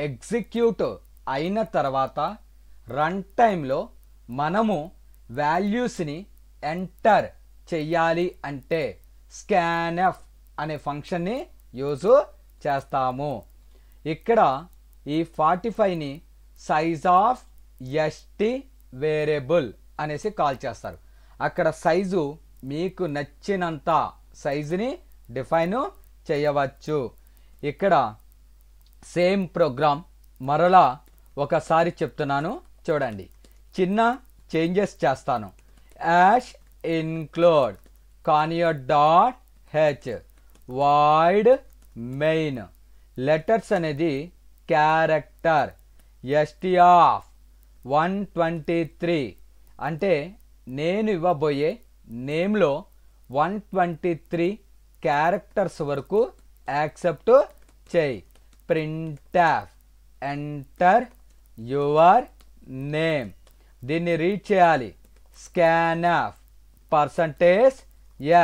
ఎగ్జిక్యూట్ అయిన తర్వాత రన్ టైంలో మనము వాల్యూస్ని ఎంటర్ చెయ్యాలి అంటే స్కాన్ఎఫ్ అనే ఫంక్షన్ని యూజ్ చేస్తాము. ఇక్కడ ఈ 45ని సైజ్ ఆఫ్ ఎస్టీ వేరియబుల్ అనేసి కాల్ చేస్తారు. అక్కడ సైజు మీకు నచ్చినంత సైజుని డిఫైన్ చేయవచ్చు. ఇక్కడ సేమ్ ప్రోగ్రామ్ మరలా ఒకసారి చెప్తున్నాను చూడండి. చిన్న చేంజెస్ చేస్తాను. Hash include conio dot H void main letters అనేది క్యారెక్టర్ ఎస్టీ ఆఫ్ 123 అంటే నేను ఇవ్వబోయే నేమ్లో 123 క్యారెక్టర్స్ వరకు యాక్సెప్ట్ చేయి. Printf enter your name. దీన్ని రీడ్ చేయాలి. Scanf percentage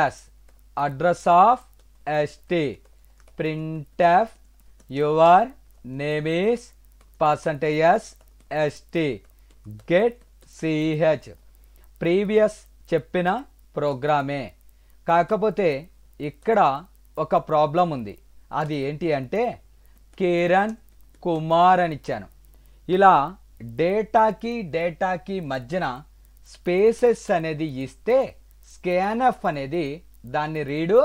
S address of ST. Printf your name is percentage S ST. Get CH previous చెప్పిన ప్రోగ్రామే, కాకపోతే ఇక్కడ ఒక ప్రాబ్లం ఉంది. అది ఏంటి అంటే కిరణ్ కుమార్ అని ఇచ్చాను. ఇలా డేటాకి మధ్యన స్పేసెస్ అనేది ఇస్తే స్కాన్ఎఫ్ అనేది దాన్ని రీడ్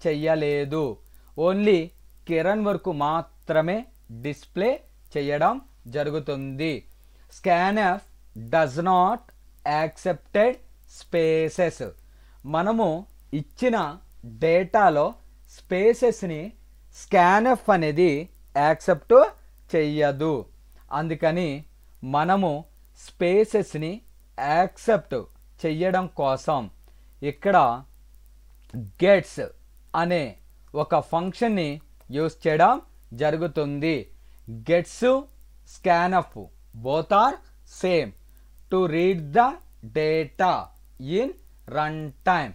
చెయ్యలేదు. ఓన్లీ కిరణ్ వరకు మాత్రమే డిస్ప్లే చేయడం జరుగుతుంది. Scanf does not accepted spaces. మనము ఇచ్చిన డేటాలో స్పేసెస్ని స్కాన్ఎఫ్ అనేది యాక్సెప్ట్ చెయ్యదు. అందుకని మనము స్పేసెస్ని యాక్సెప్ట్ చెయ్యడం కోసం ఇక్కడ గెట్స్ అనే ఒక ఫంక్షన్ని యూస్ చేయడం జరుగుతుంది. Gets scanf both are same to read the data in run time.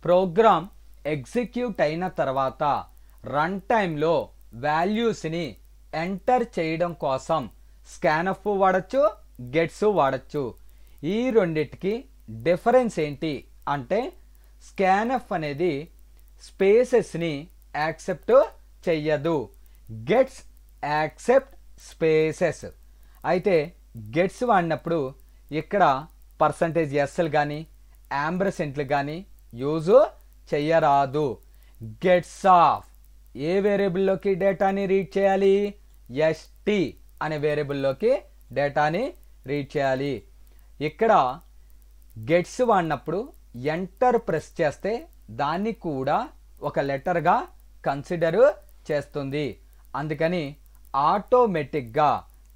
Program execute అయిన తర్వాత రన్ టైంలో వాల్యూస్ని ఎంటర్ చేయడం కోసం స్కాన్ఎఫ్ వాడచ్చు, గెట్స్ వాడచ్చు. ఈ రెండిటికి డిఫరెన్స్ ఏంటి అంటే స్కాన్ఎఫ్ అనేది స్పేసెస్ని యాక్సెప్ట్ చెయ్యదు, గెట్స్ యాక్సెప్ట్ స్పేసెస్. అయితే గెట్స్ వాడినప్పుడు ఇక్కడ పర్సంటేజ్ ఎస్ఎల్ కానీ యాంబర్సెంట్లు కానీ యూజ్ చెయ్యరాదు. గెట్స్ ఆఫ్ ఏ వేరియబుల్లోకి డేటాని రీడ్ చేయాలి? ఎస్టీ అనే వేరియబుల్లోకి డేటాని రీడ్ చేయాలి. ఇక్కడ గెట్స్ వాడినప్పుడు ఎంటర్ ప్రెస్ చేస్తే దాన్ని కూడా ఒక లెటర్గా కన్సిడర్ చేస్తుంది. అందుకని ఆటోమేటిక్గా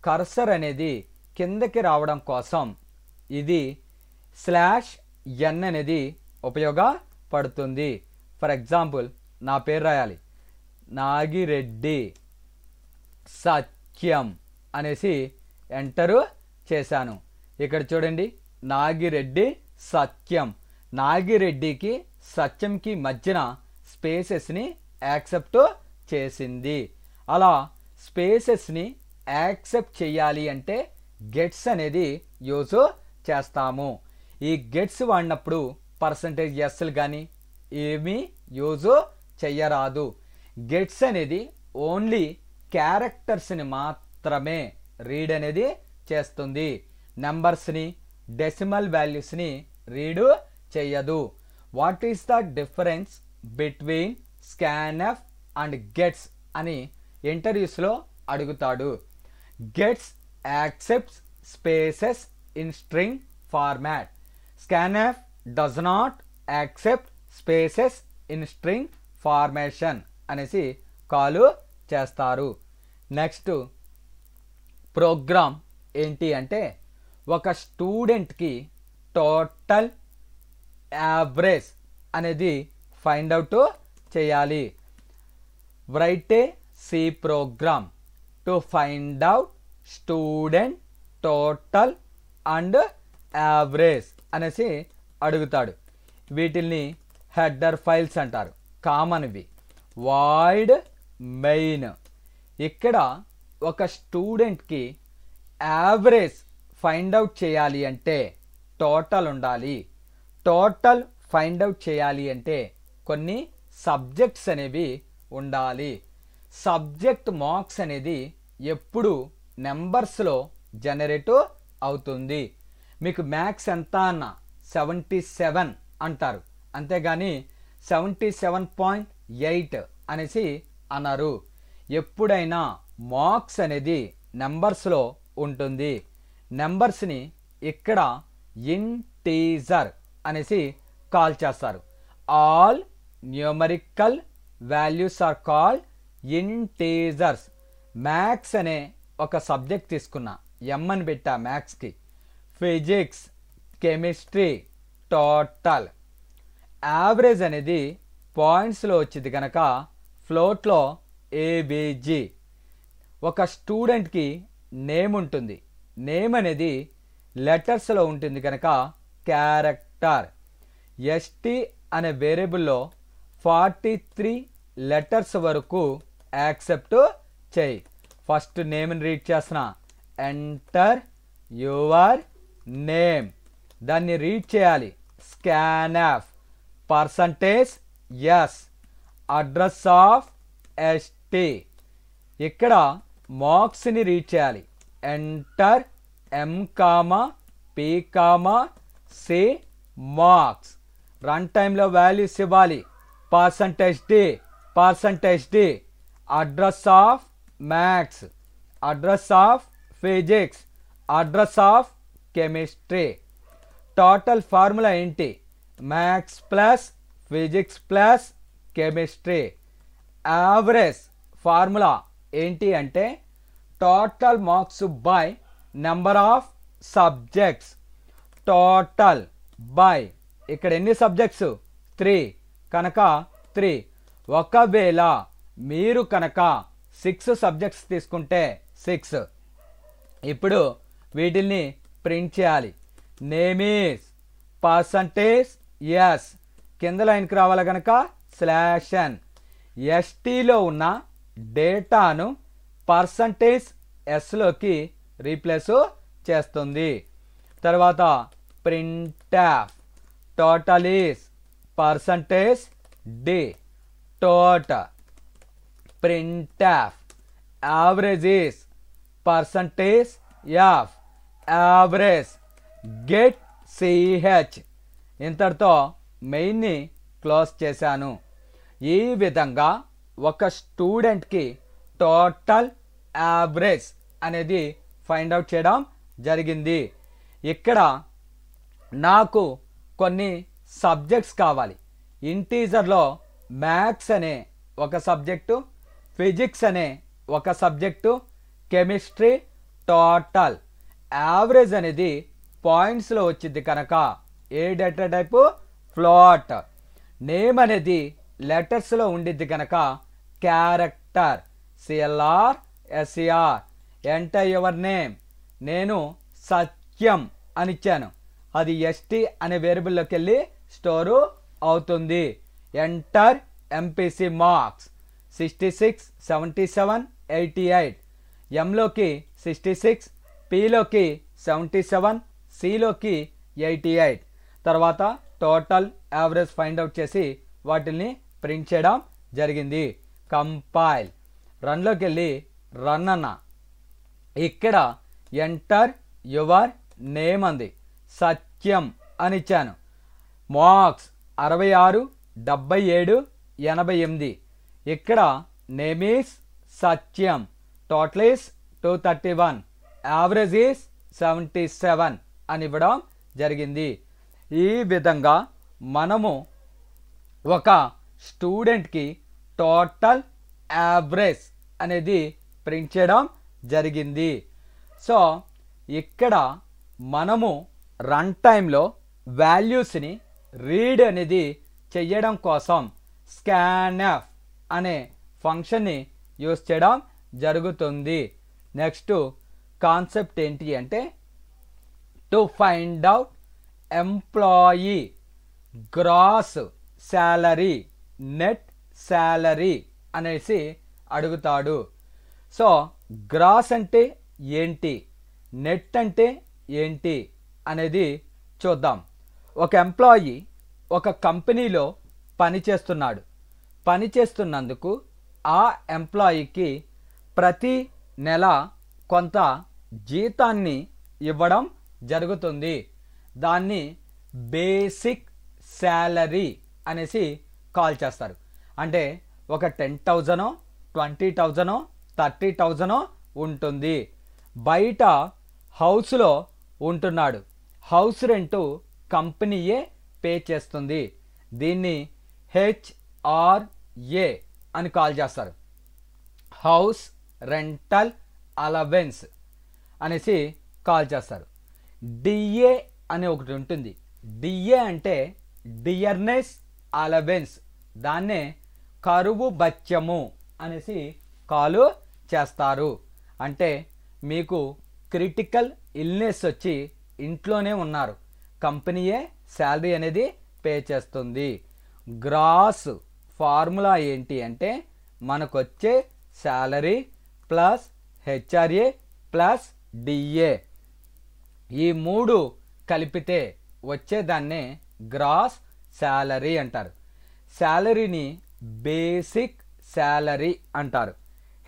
కర్సర్ అనేది కిందకి రావడం కోసం ఇది /n అనేది ఉపయోగపడుతుంది. ఫర్ ఎగ్జాంపుల్ నా పేరు రాయాలి, నాగిరెడ్డి సత్యం అనేసి ఎంటరు చేశాను. ఇక్కడ చూడండి, నాగిరెడ్డి సత్యం. నాగిరెడ్డికి సత్యంకి మధ్యన స్పేసెస్ని యాక్సెప్ట్ చేసింది. అలా స్పేసెస్ని యాక్సెప్ట్ చేయాలి అంటే గెట్స్ అనేది యూజ్ చేస్తాము. ఈ గెట్స్ వాడినప్పుడు పర్సంటేజ్ ఎస్లు కానీ ఏమీ యూజ్ చెయ్యరాదు. గెట్స్ అనేది ఓన్లీ క్యారెక్టర్స్ని మాత్రమే రీడ్ అనేది చేస్తుంది, నెంబర్స్ని డెసిమల్ వాల్యూస్ని రీడ్ చెయ్యదు. What is the difference between scanf and gets అని ఇంటర్వ్యూస్లో అడుగుతాడు. Gets accepts spaces in string format. Scanf does not accept spaces in string formation అనేసి కాల్ చేస్తారు. నెక్స్ట్ ప్రోగ్రామ్ ఏంటి అంటే ఒక స్టూడెంట్కి టోటల్ యావరేజ్ అనేది ఫైండ్ అవుట్ చేయాలి. Write a C program to find out student total and average అనేసి అడుగుతాడు. వీటిల్ని హెడర్ ఫైల్స్ అంటారు, కామన్వి. Void main. ఇక్కడ ఒక స్టూడెంట్కి యావరేజ్ ఫైండ్ అవుట్ చేయాలి అంటే టోటల్ ఉండాలి. టోటల్ ఫైండ్ అవుట్ చేయాలి అంటే కొన్ని సబ్జెక్ట్స్ అనేవి ఉండాలి. సబ్జెక్ట్ మార్క్స్ అనేది ఎప్పుడు నెంబర్స్లో జనరేట్ అవుతుంది. మీకు మ్యాథ్స్ ఎంత అన్న 77 అంటారు, అంతేగాని 77.8 అనేసి అన్నారు. ఎప్పుడైనా మార్క్స్ అనేది నెంబర్స్లో ఉంటుంది. నెంబర్స్ని ఇక్కడ ఇంటీజర్ అనేసి కాల్ చేస్తారు. All numerical values are called integers. Maths అనే ఒక సబ్జెక్ట్ తీసుకున్నా, ఎం అని పెట్టా మ్యాథ్స్కి. Physics, chemistry, total. యావరేజ్ అనేది పాయింట్స్లో వచ్చింది కనుక ఫ్లోట్లో ఏబిజి. ఒక స్టూడెంట్కి నేమ్ ఉంటుంది, నేమ్ అనేది లెటర్స్లో ఉంటుంది కనుక క్యారెక్టర్. ఎస్టీ అనే వేరియబుల్లో 43 లెటర్స్ వరకు యాక్సెప్ట్ చేయి. ఫస్ట్ నేమ్ని రీడ్ చేస్తున్నా, ఎంటర్ యువర్ నేమ్. దాన్ని రీడ్ చేయాలి. Scanf percentage S address of ST. ఇక్కడ మార్క్స్ని రీడ్ చేయాలి. Enter M comma P comma C marks. Run టైంలో వాల్యూస్ ఇవ్వాలి. Percentage D address of maths, address of physics, address of chemistry. Total formula ఏంటి? Maths plus physics plus chemistry. Average formula ఏంటి అంటే total marks by number of subjects. Total by ఇక్కడ ఎన్ని subjects 3 కనుక 3. ఒకవేళ మీరు కనుక 6 సబ్జెక్ట్స్ తీసుకుంటే 6. ఇప్పుడు వీటిని ప్రింట్ చేయాలి. నేమ్ ఈస్ పర్సంటేజ్ ఎస్, కింద లైన్కి రావాలి కనుక /n. ఎస్టీలో ఉన్న డేటాను పర్సంటేజ్ ఎస్లోకి రీప్లేస్ చేస్తుంది. తర్వాత printf total is percentage d total. printf average is percentage f average get ch. ఇంతటితో మెయిన్ని క్లోజ్ చేశాను. ఈ విధంగా ఒక స్టూడెంట్కి టోటల్ యావరేజ్ అనేది ఫైండ్ అవుట్ చేయడం జరిగింది. ఇక్కడ నాకు కొన్ని సబ్జెక్ట్స్ కావాలి. ఇంటీజర్లో మ్యాథ్స్ అనే ఒక సబ్జెక్టు, ఫిజిక్స్ అనే ఒక సబ్జెక్టు, కెమిస్ట్రీ. టోటల్ యావరేజ్ అనేది పాయింట్స్లో వచ్చింది కనుక ఏ డేటా టైపు ఫ్లోట్. నేమ్ అనేది లెటర్స్లో ఉండిద్ది కనుక character CLR SER. Enter your name, నేను సత్యం అని ఇచ్చాను, అది ST అనే వేరియబుల్లోకి వెళ్ళి స్టోరు అవుతుంది. Enter MPC marks 66 77 88. ఎంలోకి 66, Pలోకి 77, Cలోకి 88. తర్వాత టోటల్ యావరేజ్ ఫైండ్ అవుట్ చేసి వాటిని ప్రింట్ చేయడం జరిగింది. కంపైల్, రన్లోకి వెళ్ళి రన్ అన్న. ఇక్కడ ఎంటర్ యువర్ నేమ్ అంది, సత్యం అని ఇచ్చాను. మార్క్స్ 66 77 88. ఇక్కడ name is Satyam, total is 231, average is 77 అని ఇవ్వడం జరిగింది. ఈ విధంగా మనము ఒక స్టూడెంట్కి టోటల్ యావరేజ్ అనేది ప్రింట్ చేయడం జరిగింది. సో ఇక్కడ మనము రన్ టైంలో వాల్యూస్ని రీడ్ అనేది చెయ్యడం కోసం స్కాన్ఎఫ్ అనే ఫంక్షన్ని యూస్ చేయడం జరుగుతుంది. నెక్స్ట్ కాన్సెప్ట్ ఏంటి అంటే to find out employee gross salary, net salary అనేసి అడుగుతాడు. సో గ్రాస్ అంటే ఏంటి, నెట్ అంటే ఏంటి అనేది చూద్దాం. ఒక ఎంప్లాయీ ఒక కంపెనీలో పనిచేస్తున్నాడు. పనిచేస్తున్నందుకు ఆ ఎంప్లాయీకి ప్రతి నెల కొంత జీతాన్ని ఇవ్వడం జరుగుతుంది. దాన్ని బేసిక్ శాలరీ అనేసి కాల్ చేస్తారు. అంటే ఒక 10,000 20,000 30,000 ఉంటుంది. బయట హౌస్లో ఉంటున్నాడు, హౌస్ రెంటు కంపెనీయే పే చేస్తుంది. దీన్ని HRA అని కాల్ చేస్తారు, హౌస్ రెంటల్ అలవెన్స్ అనేసి కాల్ చేస్తారు. DA అని ఒకటి ఉంటుంది. DA అంటే డియర్నెస్ అలవెన్స్, దాన్నే కరువు భత్యము అనేసి కాలు చేస్తారు. అంటే మీకు క్రిటికల్ ఇల్నెస్ వచ్చి ఇంట్లోనే ఉన్నారు, కంపెనీయే శాలరీ అనేది పే చేస్తుంది. గ్రాస్ ఫార్ములా ఏంటి అంటే మనకు వచ్చే salary plus HRA plus DA, ఈ మూడు కలిపితే వచ్చేదాన్నే గ్రాస్ శాలరీ అంటారు. శాలరీని బేసిక్ శాలరీ అంటారు.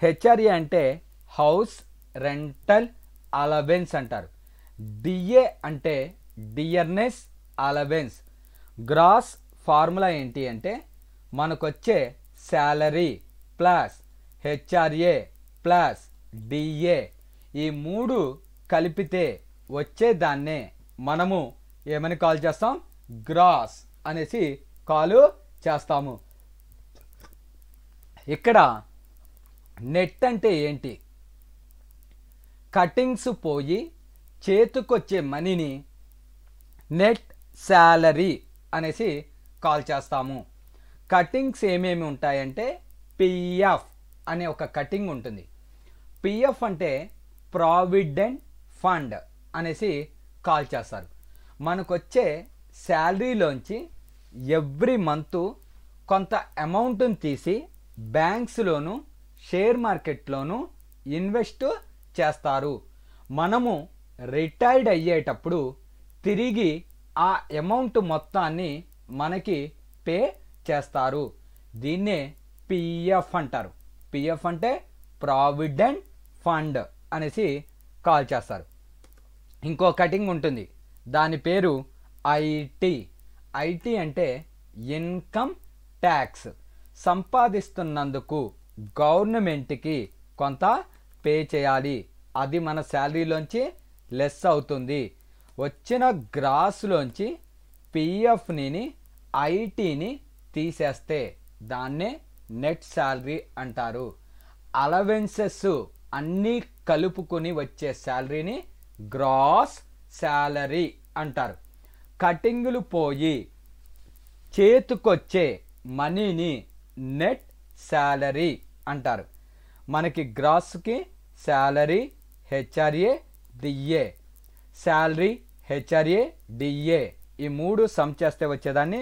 HRA అంటే హౌస్ రెంటల్ అలవెన్స్ అంటారు. DA అంటే డియర్నెస్ అలవెన్స్. గ్రాస్ ఫార్ములా ఏంటి అంటే మనకొచ్చే salary plus HRA plus DA, ఈ మూడు కలిపితే వచ్చేదాన్నే మనము ఏమని కాల్ చేస్తాం, గ్రాస్ అనేసి కాల్ చేస్తాము. ఇక్కడ నెట్ అంటే ఏంటి? కటింగ్స్ పోయి చేతికొచ్చే మనీని నెట్ శాలరీ అనేసి కాల్ చేస్తాము. కటింగ్స్ ఏమేమి ఉంటాయంటే పిఎఫ్ అనే ఒక కటింగ్ ఉంటుంది. పిఎఫ్ అంటే ప్రావిడెంట్ ఫండ్ అనేసి కాల్ చేస్తారు. మనకొచ్చే శాలరీలోంచి ఎవ్రీ మంత్ కొంత అమౌంట్ని తీసి బ్యాంక్స్లోను షేర్ మార్కెట్లోను ఇన్వెస్ట్ చేస్తారు. మనము రిటైర్డ్ అయ్యేటప్పుడు తిరిగి ఆ అమౌంట్ మొత్తాన్ని మనకి పే చేస్తారు. దీన్నే పిఎఫ్ అంటారు. పిఎఫ్ అంటే ప్రావిడెంట్ ఫండ్ అనేసి కాల్ చేస్తారు. ఇంకో కటింగ్ ఉంటుంది, దాని పేరు ఐటీ. ఐటీ అంటే ఇన్కమ్ ట్యాక్స్. సంపాదిస్తున్నందుకు గవర్నమెంట్కి కొంత పే చేయాలి. అది మన శాలరీలోంచి లెస్ అవుతుంది. వచ్చిన గ్రాస్లోంచి పిఎఫ్ని ఐటీని తీసేస్తే దాన్నే నెట్ శాలరీ అంటారు. అలవెన్సెస్ అన్నీ కలుపుకొని వచ్చే శాలరీని గ్రాస్ శాలరీ అంటారు. కటింగులు పోయి చేతికొచ్చే మనీని నెట్ శాలరీ అంటారు. మనకి గ్రాస్కి salary HRA DA, salary HRA DA ఈ మూడు సమ్ చేస్తే వచ్చేదాన్ని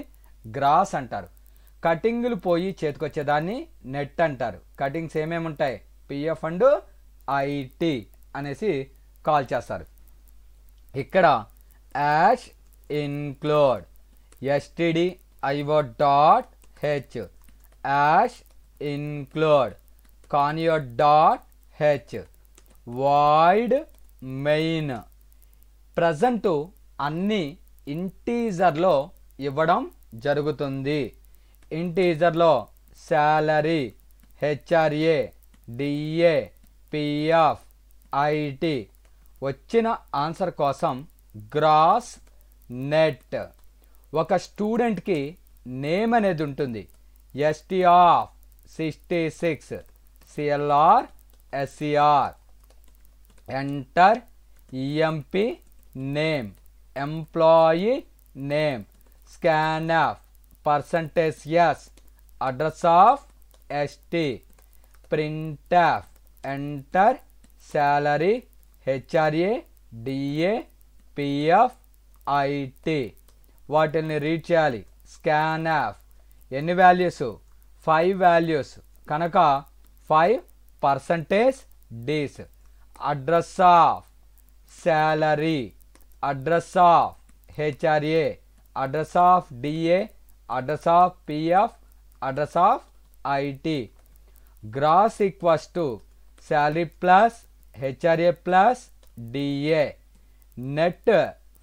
గ్రాస్ అంటారు. కటింగులు పోయి చేతికొచ్చేదాన్ని నెట్ అంటారు. కటింగ్స్ ఏమేమి ఉంటాయి? పిఎఫ్ అండ్ ఐటీ అనేసి కాల్ చేస్తారు. ఇక్కడ hash include stdio.h hash include conio.h void main. Present అన్ని ఇంటీజర్లో ఇవ్వడం జరుగుతుంది. ఇంటీజర్లో salary, HRA, DA, PF, IT. వచ్చిన ఆన్సర్ కోసం గ్రాస్, నెట్. ఒక స్టూడెంట్కి నేమ్ అనేది ఉంటుంది. ST of 66 CLR SCR. Enter EMP name, employee name, scanf, percentage S, address of ST. Printf enter salary, HRA, DA, PF, IT. వాటిని read చేయాలి. Scanf ఎన్ని values? 5 values కనుక 5% Ds. Address of salary, address of HRA, address of DA, address of PF, address of IT. Gross equals to salary plus HRA plus DA. Net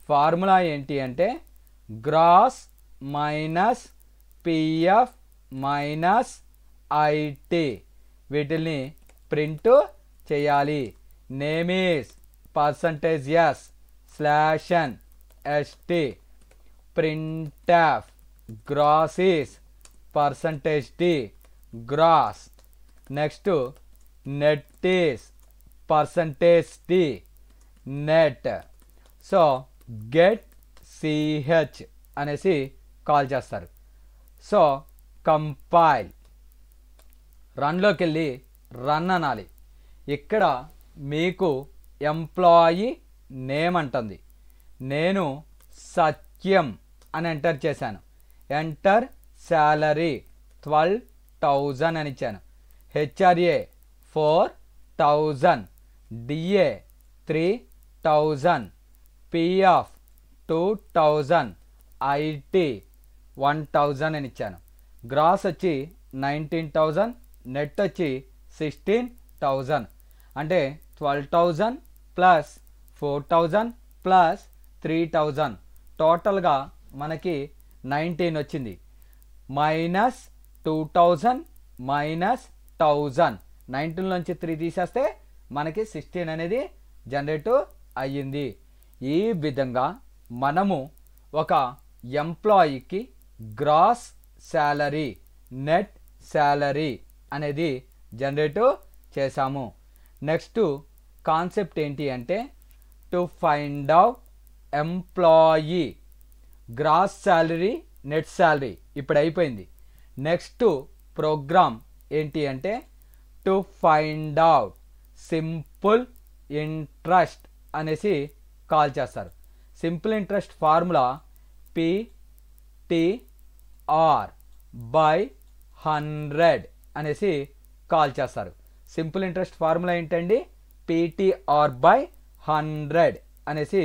formula ఏంటి అంటే gross minus PF minus IT. వీటిని print చేయాలి. Name is percentage S slash N S T. Printf gross is percentage D gross. Next net is percentage D net. So get C H అనేసి call చేస్తారు. So compile, రన్లోకి వెళ్ళి run అనాలి. ఇక్కడ మీకు employee name అంటుంది. నేను సత్యం అని ఎంటర్ చేశాను. ఎంటర్ శాలరీ 12,000 అని ఇచ్చాను. హెచ్ఆర్ఏ 4,000, డిఏ 3,000, పిఎఫ్ 2,000, ఐటీ 1,000 అని ఇచ్చాను. గ్రాస్ వచ్చి 19,000, నెట్ వచ్చి 16,000. అంటే 12,000 ప్లస్ 4,000 ప్లస్ 3,000 టోటల్గా మనకి 19 వచ్చింది. Minus 2,000 minus 1,000. 19 నుంచి 3 తీసేస్తే మనకి 16 అనేది జనరేట్ అయ్యింది. ఈ విధంగా మనము ఒక ఎంప్లాయీకి గ్రాస్ శాలరీ, నెట్ శాలరీ అనేది జనరేట్ చేసాము. నెక్స్ట్ కాన్సెప్ట్ ఏంటి అంటే to find out employee gross salary, net salary ఇప్పుడు అయిపోయింది. నెక్స్ట్ ప్రోగ్రామ్ ఏంటి అంటే to find out simple interest అనేసి కాల్ చేస్తారు. Simple interest formula PTR by 100 అనేసి కాల్ చేస్తారు. సింపుల్ ఇంట్రెస్ట్ ఫార్ములా ఏంటండి? PTR బై 100 అనేసి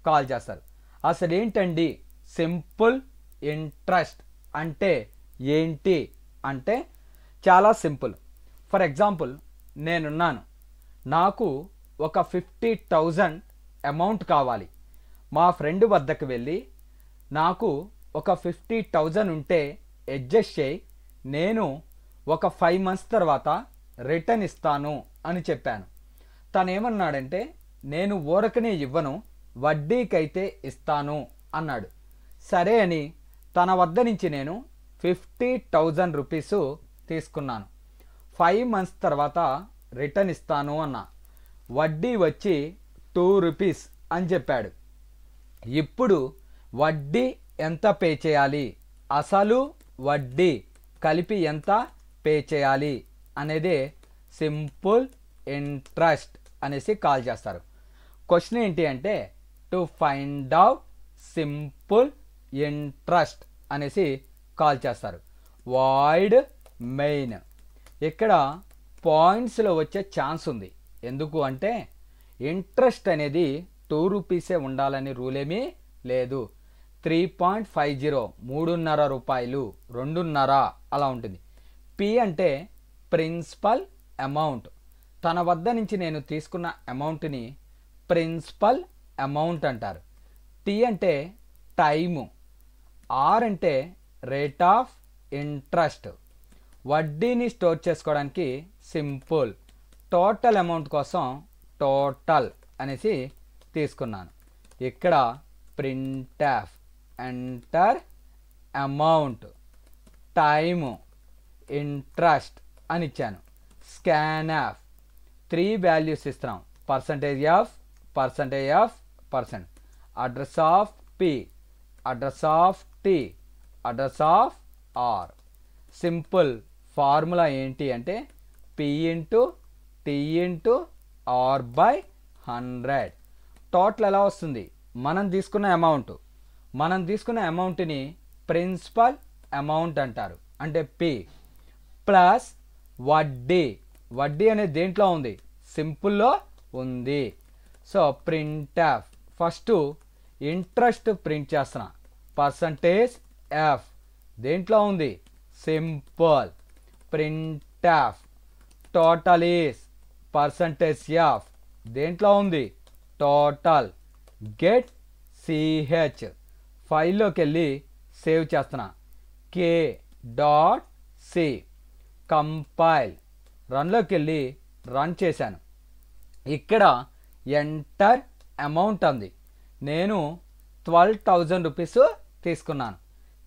కాల్ చేస్తారు. అసలు ఏంటండి సింపుల్ ఇంట్రెస్ట్ అంటే ఏంటి అంటే చాలా సింపుల్. ఫర్ ఎగ్జాంపుల్ నేనున్నాను, నాకు ఒక 50,000 అమౌంట్ కావాలి. మా ఫ్రెండ్ వద్దకు వెళ్ళి నాకు ఒక 50,000 ఉంటే అడ్జస్ట్ చేయి, నేను ఒక 5 months తర్వాత రిటర్న్ ఇస్తాను అని చెప్పాను. తను ఏమన్నాడంటే నేను ఊరకనే ఇవ్వను, వడ్డీకైతే ఇస్తాను అన్నాడు. సరే అని తన వద్ద నుంచి నేను 50,000 రూపీస్ తీసుకున్నాను. 5 months తర్వాత రిటర్న్ ఇస్తాను అన్నా. వడ్డీ వచ్చి 2 రూపీస్ అని చెప్పాడు. ఇప్పుడు వడ్డీ ఎంత పే చేయాలి, అసలు వడ్డీ కలిపి ఎంత పే చేయాలి అనేది సింపుల్ ఇంట్రెస్ట్ అనేసి కాల్ చేస్తారు. క్వశ్చన్ ఏంటి అంటే to find out simple interest అనేసి కాల్ చేస్తారు. వాయిడ్ మెయిన్ ఇక్కడ పాయింట్స్లో వచ్చే ఛాన్స్ ఉంది. ఎందుకు అంటే ఇంట్రెస్ట్ అనేది 2 రూపీసే ఉండాలని రూల్ ఏమీ లేదు. 3.50 3.5 రూపాయలు, 2.5 అలా ఉంటుంది. పి అంటే ప్రిన్సిపల్ అమౌంట్, తన వద్ద నుంచి నేను తీసుకున్న అమౌంట్ని ప్రిన్సిపల్ అమౌంట్ అంటారు. టీ అంటే టైము, ఆర్ అంటే రేట్ ఆఫ్ ఇంట్రెస్ట్. వడ్డీని స్టోర్ చేసుకోవడానికి సింపుల్, టోటల్ అమౌంట్ కోసం టోటల్ అనేసి తీసుకున్నాను. ఇక్కడ printf enter amount, time, interest అని ఇచ్చాను. స్కాన్ఎఫ్ 3 వాల్యూస్ ఇస్తున్నాం. Percentage F, address of P, address of T, address of R. Simple formula ఏంటి అంటే P into T into R by 100. Total ఎలా వస్తుంది? మనం తీసుకున్న అమౌంట్ని ప్రిన్సిపల్ అమౌంట్ అంటారు, అంటే పి ప్లస్ వడ్డీ అనేది దేంట్లో ఉంది? సింపుల్లో ఉంది. So printf first interest print చేస్తున్నా. పర్సంటేజ్ ఎఫ్ దేంట్లో ఉంది? Simple. Printf total is percentage F దేంట్లో ఉంది? టోటల్. గెట్ సిహెచ్ ఫైల్లోకి వెళ్ళి సేవ్ చేస్తున్నా. k.c కంపైల్ రన్లోకి వెళ్ళి రన్ చేశాను. ఇక్కడ ఎంటర్ అమౌంట్ అంది. నేను 12,000 రూపీస్ తీసుకున్నాను.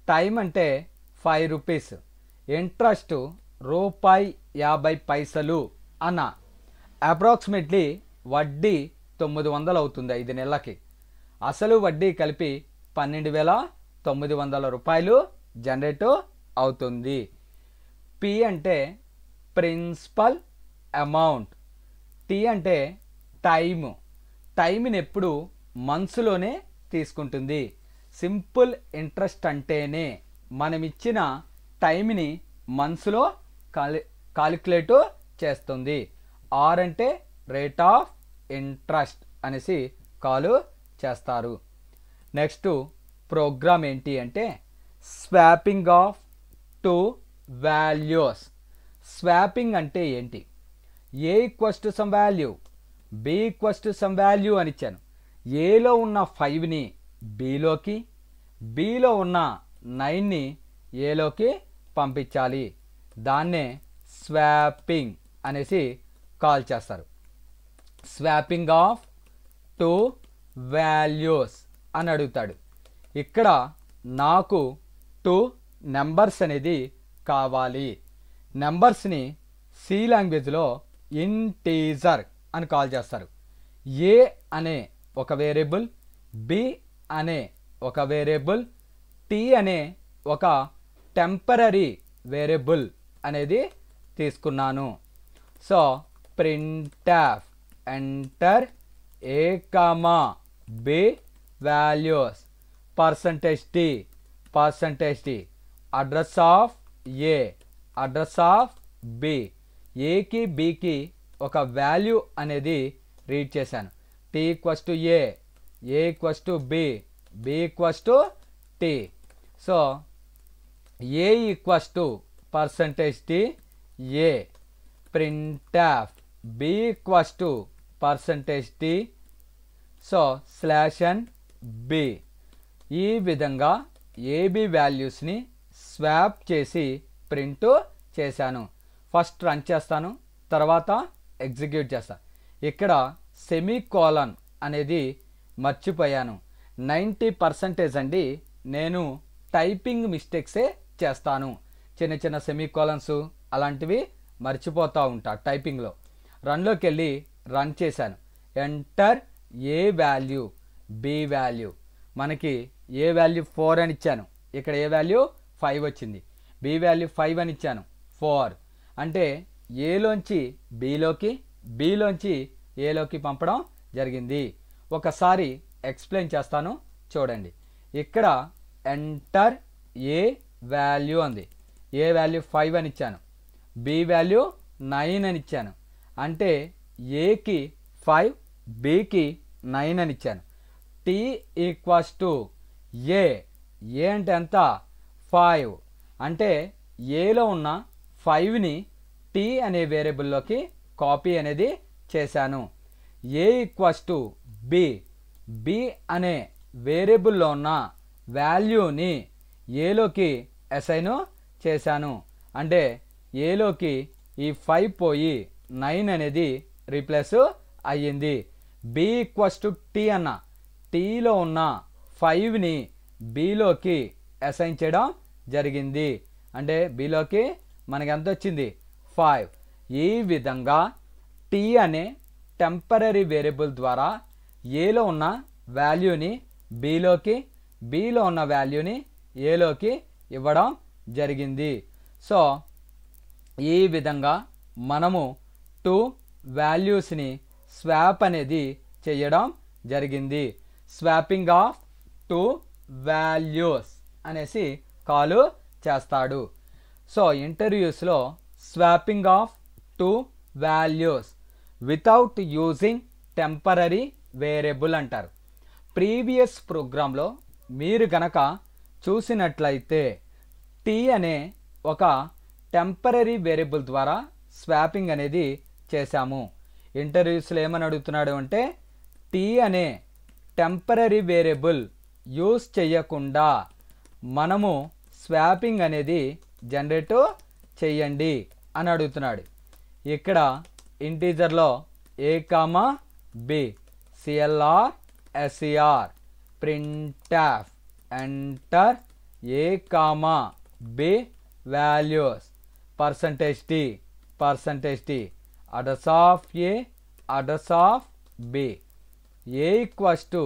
టైం అంటే 5 రూపీస్, ఇంట్రెస్ట్ ₹50 అన్న. అప్రాక్సిమేట్లీ వడ్డీ 900 అవుతుంది 5 నెలలకి. అసలు వడ్డీ కలిపి 12,900 రూపాయలు జనరేట్ అవుతుంది. పి అంటే ప్రిన్సిపల్ అమౌంట్, టీ అంటే టైంని ఎప్పుడు మంత్స్లోనే తీసుకుంటుంది. సింపుల్ ఇంట్రెస్ట్ అంటేనే మనం ఇచ్చిన టైంని మంత్స్లో కాలిక్యులేట్ చేస్తుంది. ఆర్ అంటే రేట్ ఆఫ్ ఇంట్రెస్ట్ అనేసి కాల్ చేస్తారు. నెక్స్ట్ ప్రోగ్రామ్ ఏంటి అంటే స్వాపింగ్ ఆఫ్ 2 వాల్యూస్. స్వాపింగ్ అంటే ఏంటి? A equals to some value, B equals to some value అని ఇచ్చాను. ఏలో ఉన్న 5ని బిలోకి, బిలో ఉన్న 9ని ఏలోకి పంపించాలి. దాన్నే స్వాపింగ్ అనేసి కాల్ చేస్తారు. స్వాపింగ్ ఆఫ్ 2 వాల్యూస్ అని అడుగుతాడు. ఇక్కడ నాకు 2 నెంబర్స్ అనేది కావాలి. నెంబర్స్ని సి లాంగ్వేజ్లో ఇంటీజర్ అని కాల్ చేస్తారు. ఏ అనే ఒక వేరియబుల్, బి అనే ఒక వేరియబుల్, టీ అనే ఒక టెంపరరీ వేరియబుల్ అనేది తీసుకున్నాను. So printf enter A comma B values percentage T address of A, address of B. ఏకి బికి ఒక వాల్యూ అనేది రీడ్ చేశాను. T equals to A equals to B equals to T. So A equals to percentage T A, printf B equals to percentage T, so slash and B. ఈ విధంగా AB వాల్యూస్ని swap చేసి print చేశాను. First run చేస్తాను, తర్వాత execute చేస్తాను. ఇక్కడ semicolon అనేది మర్చిపోయాను. 90% అండి నేను టైపింగ్ మిస్టేక్సే చేస్తాను. చిన్న చిన్న సెమీకోలన్స్ అలాంటివి మర్చిపోతూ ఉంటా టైపింగ్లో. రన్లోకి వెళ్ళి రన్ చేశాను. Enter A value B value. మనకి ఏ వాల్యూ 4 అని ఇచ్చాను, ఇక్కడ ఏ వాల్యూ 5 వచ్చింది. బి వాల్యూ 5 అని ఇచ్చాను, 4. అంటే ఏలోంచి బిలోకి, బిలోంచి ఏలోకి పంపడం జరిగింది. ఒకసారి ఎక్స్ప్లెయిన్ చేస్తాను చూడండి. ఇక్కడ ఎంటర్ ఏ వాల్యూ అంది. ఏ వాల్యూ 5 అని ఇచ్చాను, బి వాల్యూ 9 అని ఇచ్చాను. అంటే ఏకి 5, బికి 9 అని ఇచ్చాను. టీ ఈక్వల్స్ టు ఏ, ఏ అంటే ఎంత 5. అంటే ఏలో ఉన్న 5ని టీ అనే వేరియబుల్లోకి కాపీ అనేది చేశాను. ఏ ఈక్వల్స్ టు బి, బి అనే వేరియబుల్లో ఉన్న వాల్యూని ఏలోకి అసైన్ చేశాను. అంటే ఏలోకి ఈ 5 పోయి 9 అనేది రీప్లేస్ అయ్యింది. బి ఈక్వల్స్ టు టీ అన్న టీలో ఉన్న 5ని బిలోకి అసైన్ చేయడం జరిగింది. అంటే బిలోకి మనకి ఎంత వచ్చింది 5. ఈ విధంగా టీ అనే టెంపరరీ వేరియబుల్ ద్వారా ఏలో ఉన్న వాల్యూని బిలోకి, బిలో ఉన్న వాల్యూని ఏలోకి ఇవ్వడం జరిగింది. సో ఈ విధంగా మనము 2 వాల్యూస్ని స్వాప్ అనేది చేయడం జరిగింది. స్వాపింగ్ ఆఫ్ 2 వాల్యూస్ అనేసి కాల్ చేస్తాడు. సో ఇంటర్వ్యూస్లో swapping of 2 values without using temporary variable అంటారు. ప్రీవియస్ ప్రోగ్రాంలో మీరు గనక చూసినట్లయితే టీ అనే ఒక టెంపరరీ వేరియబుల్ ద్వారా స్వాపింగ్ అనేది చేశాము. ఇంటర్వ్యూస్లో ఏమని అడుగుతున్నాడు అంటే టీ అనే టెంపరరీ వేరియబుల్ యూస్ చేయకుండా మనము స్వాపింగ్ అనేది జనరేట్ చేయండి అని అడుగుతున్నాడు. ఇక్కడ ఇంటీజర్లో A comma B, CLR SER, printf enter A comma B values percentage T address of A, address of B. A equals to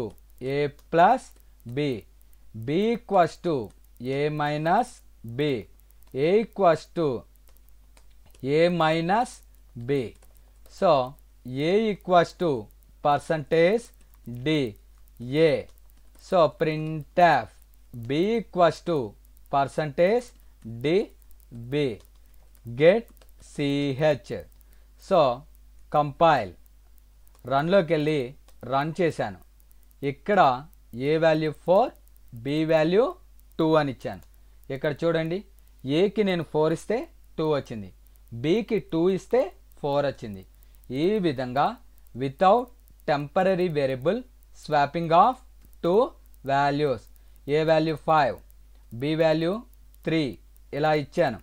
A plus B, B equals to A minus B, A equals to A minus B. So A equals to percentage D A. So printf B equals to percentage D B. Get CH. So compile. రన్లోకి వెళ్ళి run చేశాను. ఇక్కడ ఏ value 4, B value 2 అని ఇచ్చాను. ఇక్కడ చూడండి ఏకి నేను 4 ఇస్తే 2 వచ్చింది, బికి 2 ఇస్తే 4 వచ్చింది. ఈ విధంగా without temporary variable swapping of 2 values. A value 5, B value 3 ఇలా ఇచ్చాను.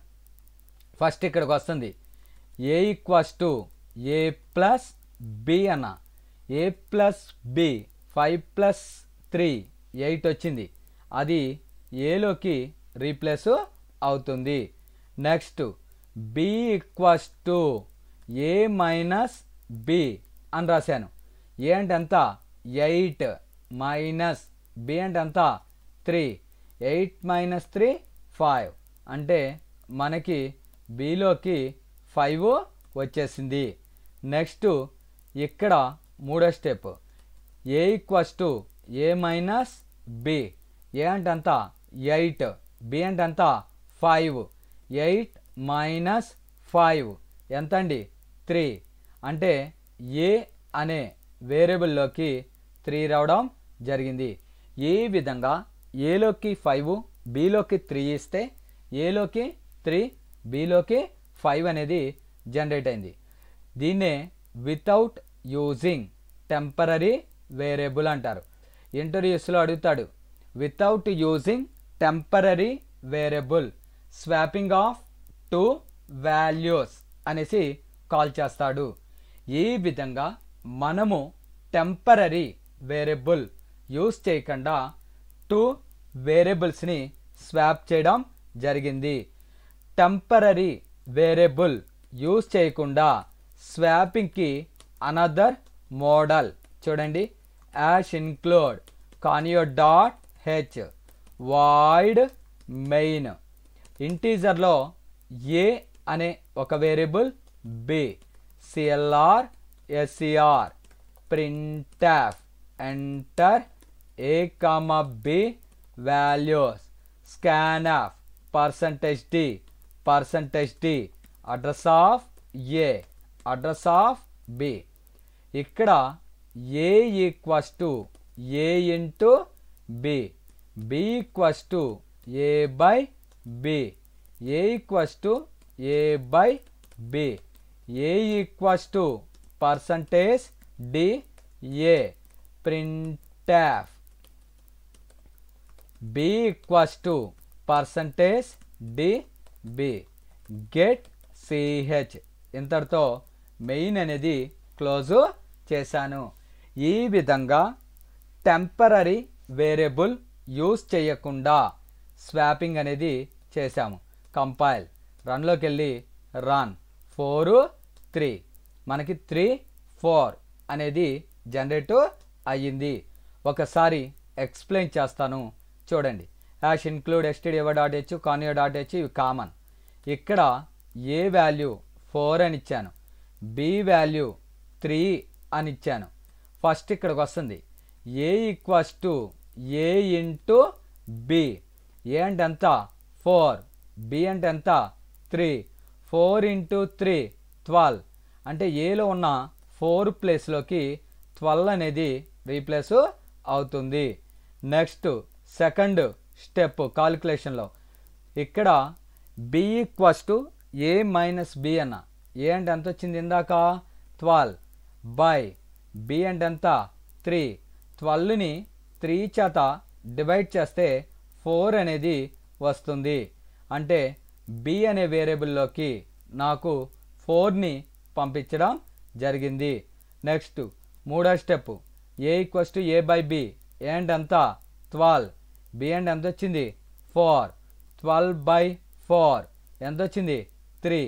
ఫస్ట్ ఇక్కడికి వస్తుంది A equals to A plus B అన్న. ఏ ప్లస్ బి 5 ప్లస్ 3 8 వచ్చింది. అది ఏలోకి రీప్లేస్ అవుతుంది. Next b equals to a minus b అని రాశాను. a అంటే ఎంత 8 మైనస్ b అంటే ఎంత 3, 8 మైనస్ 3 5 అంటే మనకి bలోకి 5 వచ్చేసింది. నెక్స్ట్ ఇక్కడ మూడో step a equals to a minus b. a అంటే ఎంత 8, b అంటే ఎంత 5, 8 మైనస్ 5 ఎంత అండి 3 అంటే a అనే వేరియబుల్లోకి 3 రావడం జరిగింది. ఈ విధంగా ఏలోకి 5 బీలోకి 3 ఇస్తే ఏలోకి 3 బీలోకి 5 అనేది జనరేట్ అయింది. దీన్నే వితౌట్ యూజింగ్ టెంపరరీ వేరియబుల్ అంటారు. ఇంటర్వ్యూస్లో అడుగుతాడు without using temporary variable swapping of 2 values అనేసి కాల్ చేస్తాడు. ఈ విధంగా మనము టెంపరరీ వేరియబుల్ యూజ్ చేయకుండా 2 వేరియబుల్స్ని స్వాప్ చేయడం జరిగింది. టెంపరరీ వేరియబుల్ యూజ్ చేయకుండా స్వాపింగ్కి అనదర్ మోడల్ చూడండి. Hash include conio dot H void main ఇంటీజర్లో ఏ అనే ఒక variable b clr ser printf enter a comma b values scanf %d address of a address of b. ఇక్కడ a equals to a into b, b equals to a by b, a equals to a by b, a equals to %d a printf, b equals to %d b get ch. ఇంతటితో main అనేది close చేశాను. ఈ విధంగా temporary variable use చేయకుండా swapping అనేది చేశాము. Compile రన్లోకి వెళ్ళి రన్ 4 3 మనకి 3 4 అనేది జనరేట్ అయ్యింది. ఒకసారి ఎక్స్ప్లెయిన్ చేస్తాను చూడండి. హ్యాష్ ఇన్క్లూడ్ stdio.h conio.h ఇవి కామన్. ఇక్కడ ఏ వాల్యూ 4 అని ఇచ్చాను, బి వాల్యూ 3 అని ఇచ్చాను. ఫస్ట్ ఇక్కడికి వస్తుంది A equals to A into B. A అంటే ఎంత 4, బి అంటే ఎంత 3, 4 ఇంటూ 3 12 అంటే ఏలో ఉన్న 4 ప్లేస్లోకి 12 అనేది రీప్లేస్ అవుతుంది. నెక్స్ట్ సెకండ్ స్టెప్ కాలిక్యులేషన్లో ఇక్కడ B equals to A minus B అన్న. ఏ అంటే ఎంత వచ్చింది ఇందాక 12 బై బి అంటే ఎంత 3, 12ని 3 చేత డివైడ్ చేస్తే 4 అనేది వస్తుంది. అంటే బి అనే వేరియబుల్లోకి నాకు 4ని పంపించడం జరిగింది. నెక్స్ట్ మూడో step A equals to A by B. A అంటే ఎంత 12, బి అంటే ఎంత వచ్చింది 4, 12 బై 4 ఎంత వచ్చింది 3,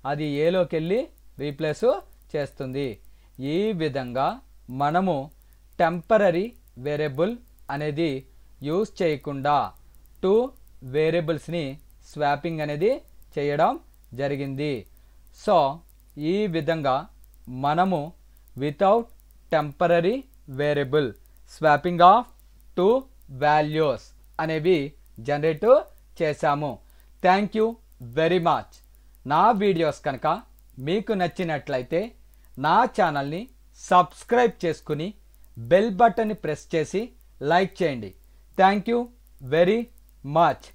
అది ఏలోకి వెళ్ళి రీప్లేస్ చేస్తుంది. ఈ విధంగా మనము టెంపరరీ వేరియబుల్ అనేది యూజ్ చేయకుండా 2 వేరియబుల్స్ని స్వాపింగ్ అనేది చేయడం జరిగింది. సో ఈ విధంగా మనము without temporary variable swapping of 2 values అనేవి జనరేట్ చేశాము. Thank you very much. నా వీడియోస్ కనుక మీకు నచ్చినట్లయితే నా ఛానల్ని సబ్స్క్రైబ్ చేసుకుని బెల్ బటన్ని ప్రెస్ చేసి లైక్ చేయండి. Thank you very much.